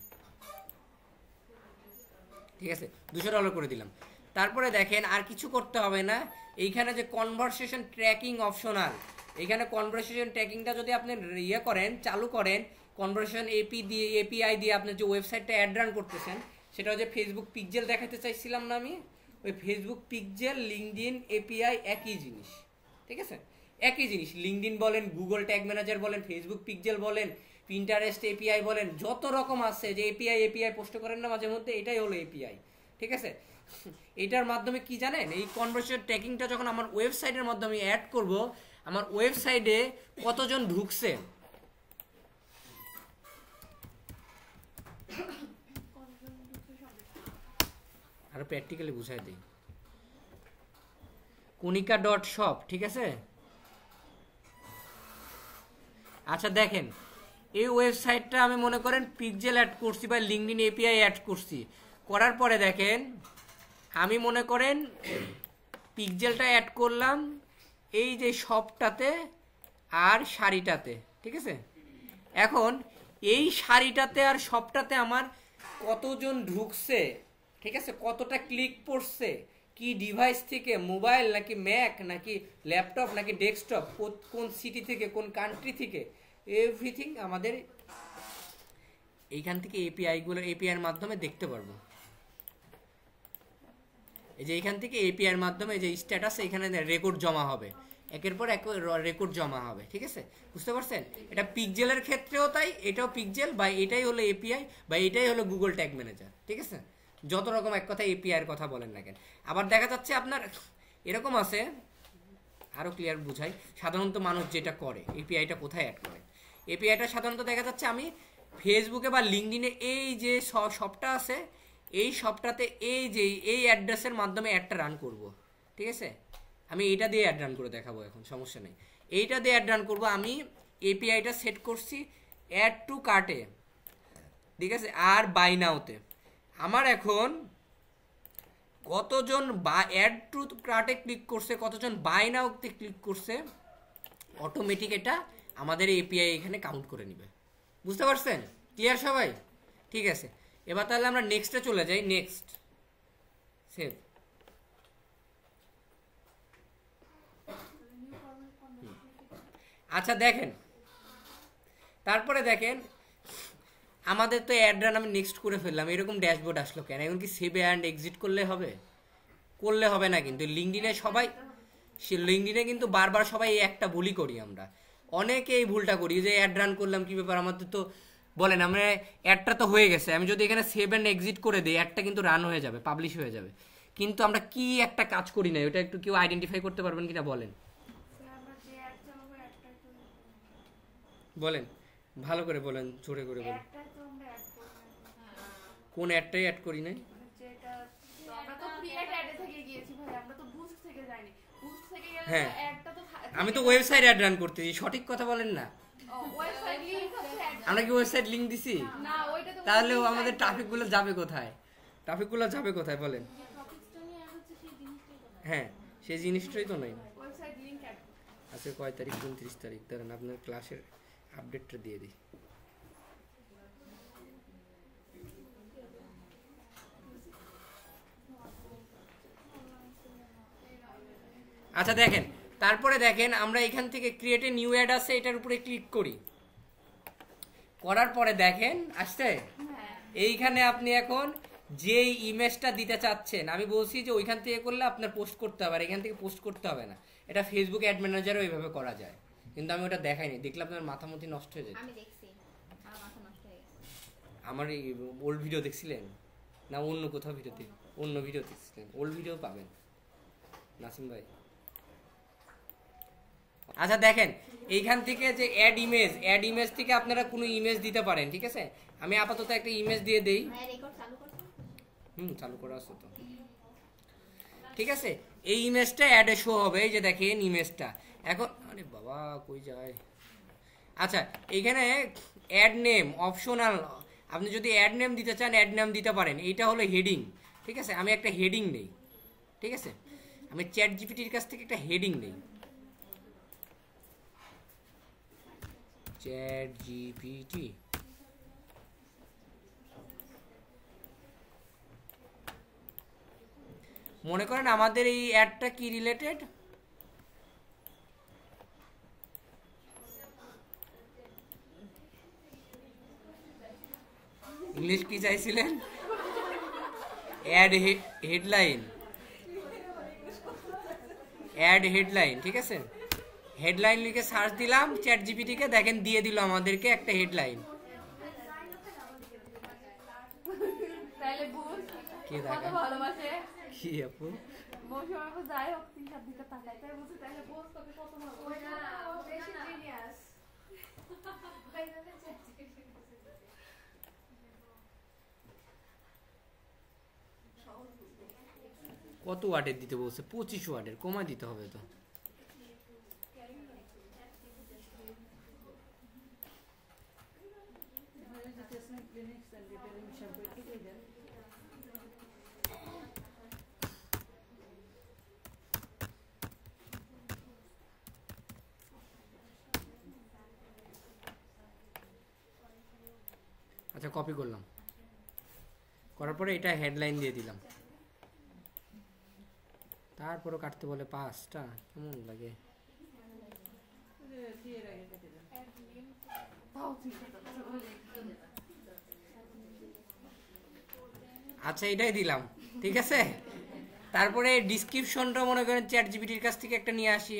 ঠিক আছে, $200 করে দিলাম। তারপরে দেখেন আর কিছু করতে হবে না, এইখানে যে কনভারসেশন ট্র্যাকিং অপশনাল, এইখানে কনভারসেশন ট্র্যাকিংটা যদি আপনি চালু করেন, কনভারসেশন এপিআই দিয়ে আপনি যে ওয়েবসাইটটা অ্যাড রান করতেছেন, সেটা হচ্ছে ফেসবুক পিক্সেল দেখাতে চাইছিলাম না আমি, ওই ফেসবুক পিক্সেল, লিঙ্কডইন এপিআই একই জিনিস, ঠিক আছে, একই জিনিস। লিঙ্কডইন বলেন, গুগল ট্যাগ ম্যানেজার বলেন, ফেসবুক পিক্সেল বলেন, পিন্টারেস্ট এপিআই বলেন, যত রকম আছে যে এপিআই পোস্ট করেন না মাঝে মধ্যে, এটাই হলো এপিআই, ঠিক আছে। এটার মাধ্যমে কি জানেন, এই কনভার্সেশন ট্র্যাকিংটা যখন আমার ওয়েবসাইটের মাধ্যমে অ্যাড করব, আমার ওয়েবসাইটে কতজন ঢুকছে, আরো প্র্যাকটিক্যালি বুঝাই দিই। কণিকা.shop, ঠিক আছে। আচ্ছা দেখেন, এই ওয়েবসাইটটা আমি মনে করেন পিক্সেল অ্যাড করছি বা লিঙ্কডইন এপিআই অ্যাড করছি, করার পরে দেখেন আমি মনে করেন পিক্সেলটা অ্যাড করলাম এই যে শপটাতে আর শাড়িটাতে, ঠিক আছে। এখন এই শাড়িটাতে আর শপটাতে আমার কতজন ঢুকছে, ঠিক আছে, কতটা ক্লিক পড়ছে, কি ডিভাইস থেকে, মোবাইল নাকি ম্যাক নাকি ল্যাপটপ নাকি ডেস্কটপ, কোন সিটি থেকে, কোন কান্ট্রি থেকে, এভরিথিং আমাদের এইখান থেকে এপিআইয়ের মাধ্যমে দেখতে পারবো। এই যে এইখান থেকে এপিআইয়ের মাধ্যমে যে স্ট্যাটাস, এখানে রেকর্ড জমা হবে, একের পর এক রেকর্ড জমা হবে, ঠিক আছে, বুঝতে পারছেন। এটা পিক্সেলের ক্ষেত্রেও তাই, এটাও পিক্সেল বা এটাই হলো এপিআই বা এটাই হলো গুগল ট্যাগ ম্যানেজার, ঠিক আছে। যত রকম এক কথা এপিআইয়ের কথা বলেন না কেন। আবার দেখা যাচ্ছে আপনার এরকম আছে, আরও ক্লিয়ার বুঝাই, সাধারণত মানুষ যেটা করে এপিআইটা কোথায় অ্যাড করে, এপিআইটা সাধারণত দেখা যাচ্ছে আমি ফেসবুকে বা লিঙ্কডইনে এই যে শপটা আছে, এই শপটাতে এই যে এই অ্যাড্রেসের মাধ্যমে অ্যাডটা রান করব, ঠিক আছে। আমি এইটা দিয়ে অ্যাড রান করে দেখাবো, এখন সমস্যা নেই, এইটা দিয়ে অ্যাড রান করবো। আমি এপিআইটা সেট করছি অ্যাড টু কার্টে, ঠিক আছে, আর বাই নাওতে। আমার এখন কতজন অ্যাড টু কার্টে ক্লিক করছে, কতজন বাই নাওতে ক্লিক করছে, অটোমেটিক এটা আমাদের এপিআই এখানে কাউন্ট করে নিবে, বুঝতে পারছেন, ক্লিয়ার সবাই, ঠিক আছে। এবার তাহলে আমরা নেক্সটে চলে যাই, নেক্সট সেভ। আচ্ছা দেখেন, তারপরে দেখেন আমাদের তো অ্যাড রান আমি নেক্সট করে ফেললাম, এরকম ড্যাশবোর্ড আসলো কেন? এখন কি সেভ অ্যান্ড এক্সিট করলে হবে? করলে হবে না, কিন্তু লিঙ্কডইনে সবাই, লিঙ্কডইনে কিন্তু বারবার সবাই এই একটা ভুলই করি আমরা, অনেকে এই ভুলটা করি যে অ্যাড রান করলাম, কি ব্যাপার আমাদের তো বলেন, আমরা অ্যাডটা তো হয়ে গেছে, আমি যদি এখানে সেভ অ্যান্ড এক্সিট করে দিই অ্যাডটা কিন্তু রান হয়ে যাবে, পাবলিশ হয়ে যাবে, কিন্তু আমরা কি একটা কাজ করি না, ওটা একটু কেউ আইডেন্টিফাই করতে পারবেন কিনা বলেন, বলেন ভালো করে বলেন, জোরে করে বলেন। কোন অ্যাডটাই অ্যাড করি নাই? হ্যাঁ, আমি তো ওয়েবসাইট অ্যাড রান করতেছি, সঠিক কথা বলেন না। আমরা কি ওয়েবসাইট লিংক দিছি? তাহলে আমাদের ট্রাফিকগুলো যাবে কোথায়? ট্রাফিকগুলো যাবে কোথায় বলেন? হ্যাঁ, সেই জিনিসটাই তো নাই। আজকে কয় তারিখ? 29 তারিখ। ধরেন আপনার ক্লাসের আপডেটটা দিয়ে দিই। আচ্ছা দেখেন, তারপরে দেখেন আমরা এখান থেকে ক্রিয়েট এ নিউ অ্যাড আছে, এটার উপরে ক্লিক করি, করার পরে দেখেন আসছে এইখানে আপনি এখন যে ইমেজটা দিতে চাচ্ছেন, আমি বলছি যে ওইখান থেকে করলে আপনার পোস্ট করতে হবে, আর এখান থেকে পোস্ট করতে হবে না। এটা ফেসবুক অ্যাড ম্যানেজারও এইভাবে করা যায়, কিন্তু আমি ওটা দেখাইনি, দেখলে আপনার মাথামুথি নষ্ট হয়ে যায়। আমি দেখছি, আমার মাথা নষ্ট হয়ে গেছে। আমার এই ওল্ড ভিডিও দেখছিলেন না অন্য কোথাও ভিডিওতে? অন্য ভিডিও দেখছিলেন, ওল্ড ভিডিও পাবেন নাসিম ভাই। আচ্ছা দেখেন, এইখান থেকে যে অ্যাড ইমেজ থেকে আপনারা কোনো ইমেজ দিতে পারেন, ঠিক আছে। আমি আপাতত একটা ইমেজ দিয়ে দেই। চালু করা আছে তো, ঠিক আছে। এই ইমেজটা অ্যাডে শো হবে, এই যে দেখেন ইমেজটা। এখন আরে বাবা কই যায়? আচ্ছা এইখানে অ্যাড নেম অপশনাল, আপনি যদি অ্যাড নেম দিতে চান অ্যাড নেম দিতে পারেন। এইটা হলো হেডিং, ঠিক আছে। আমি একটা হেডিং নেই, ঠিক আছে। আমি চ্যাট জিপিটির কাছ থেকে একটা হেডিং নেই, চ্যাট জিপিটি। মনে করেন আমাদের এই অ্যাডটা কি রিলেটেড, ইংলিশ কি চাইছিলেন? অ্যাড হেডলাইন, অ্যাড হেডলাইন, ঠিক আছে। হেডলাইন লিখে সার্চ দিলাম চ্যাট জিপিটিকে, দেখেন দিয়ে দিল আমাদেরকে একটা হেডলাইন। কে দেখা কি আপু বসে আপু যাই হোক 3-4 দিকে তাকাই তাই বলছে তাহলে বস তোকে কত ভালো ওই না বেশি জিনিয়াস ওই না কত ওয়াটের দিতে বলছে? 25 ওয়াটের, কমা দিতে হবে তো। আচ্ছা কপি করলাম, করার পরে এটা হেডলাইন দিয়ে দিলাম। তারপরও কাটতে বলে 5টা, কেমন লাগে। আচ্ছা এটাই দিলাম, ঠিক আছে। তারপরে ডিসক্রিপশনটা মনে করেন চ্যাট জিপিটির কাছ থেকে একটা নিয়ে আসি।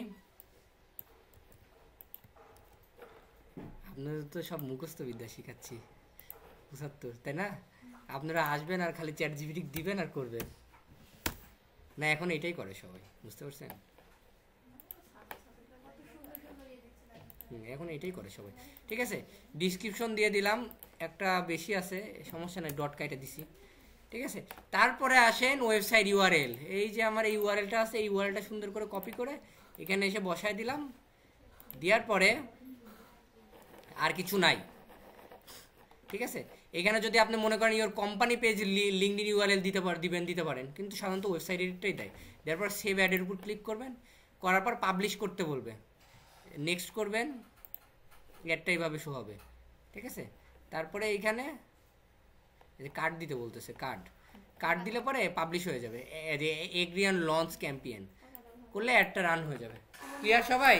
আপনাদের তো সব মুখস্থ বিদ্যা শিখাচ্ছি 75, তাই না? আপনারা আসবেন আর খালি চ্যাট জিপিটি দিবেন আর করবেন না। এখন এটাই করে সবাই, বুঝতে পারছেন? এখন এটাই করে সবাই, ঠিক আছে। ডিসক্রিপশন দিয়ে দিলাম, একটা বেশি আছে সমস্যা নাই, ডট কাইটে দিছি, ঠিক আছে। তারপরে আসেন ওয়েবসাইট ইউআরএল। এই যে আমার এই ইউআরএলটা আছে, এই ইউআরএলটা সুন্দর করে কপি করে এখানে এসে বসায় দিলাম। দেওয়ার পরে আর কিছু নাই, ঠিক আছে। এখানে যদি আপনি মনে করেন your company page LinkedIn URL দিতে পারেন, কিন্তু সাধারণত ওয়েবসাইট এডিটরটাই দেয়। তারপর সেভ অ্যাডের উপর ক্লিক করবেন, করার পর পাবলিশ করতে বলবে, নেক্সট করবেন, অ্যাডটা এইভাবে শো হবে, ঠিক আছে। তারপরে এইখানে কার্ড দিতে বলতেছে, কার্ড দিলে পরে পাবলিশ হয়ে যাবে। এগ্রিয়ান লঞ্চ ক্যাম্পেইন করলে অ্যাডটা রান হয়ে যাবে। ক্লিয়ার সবাই?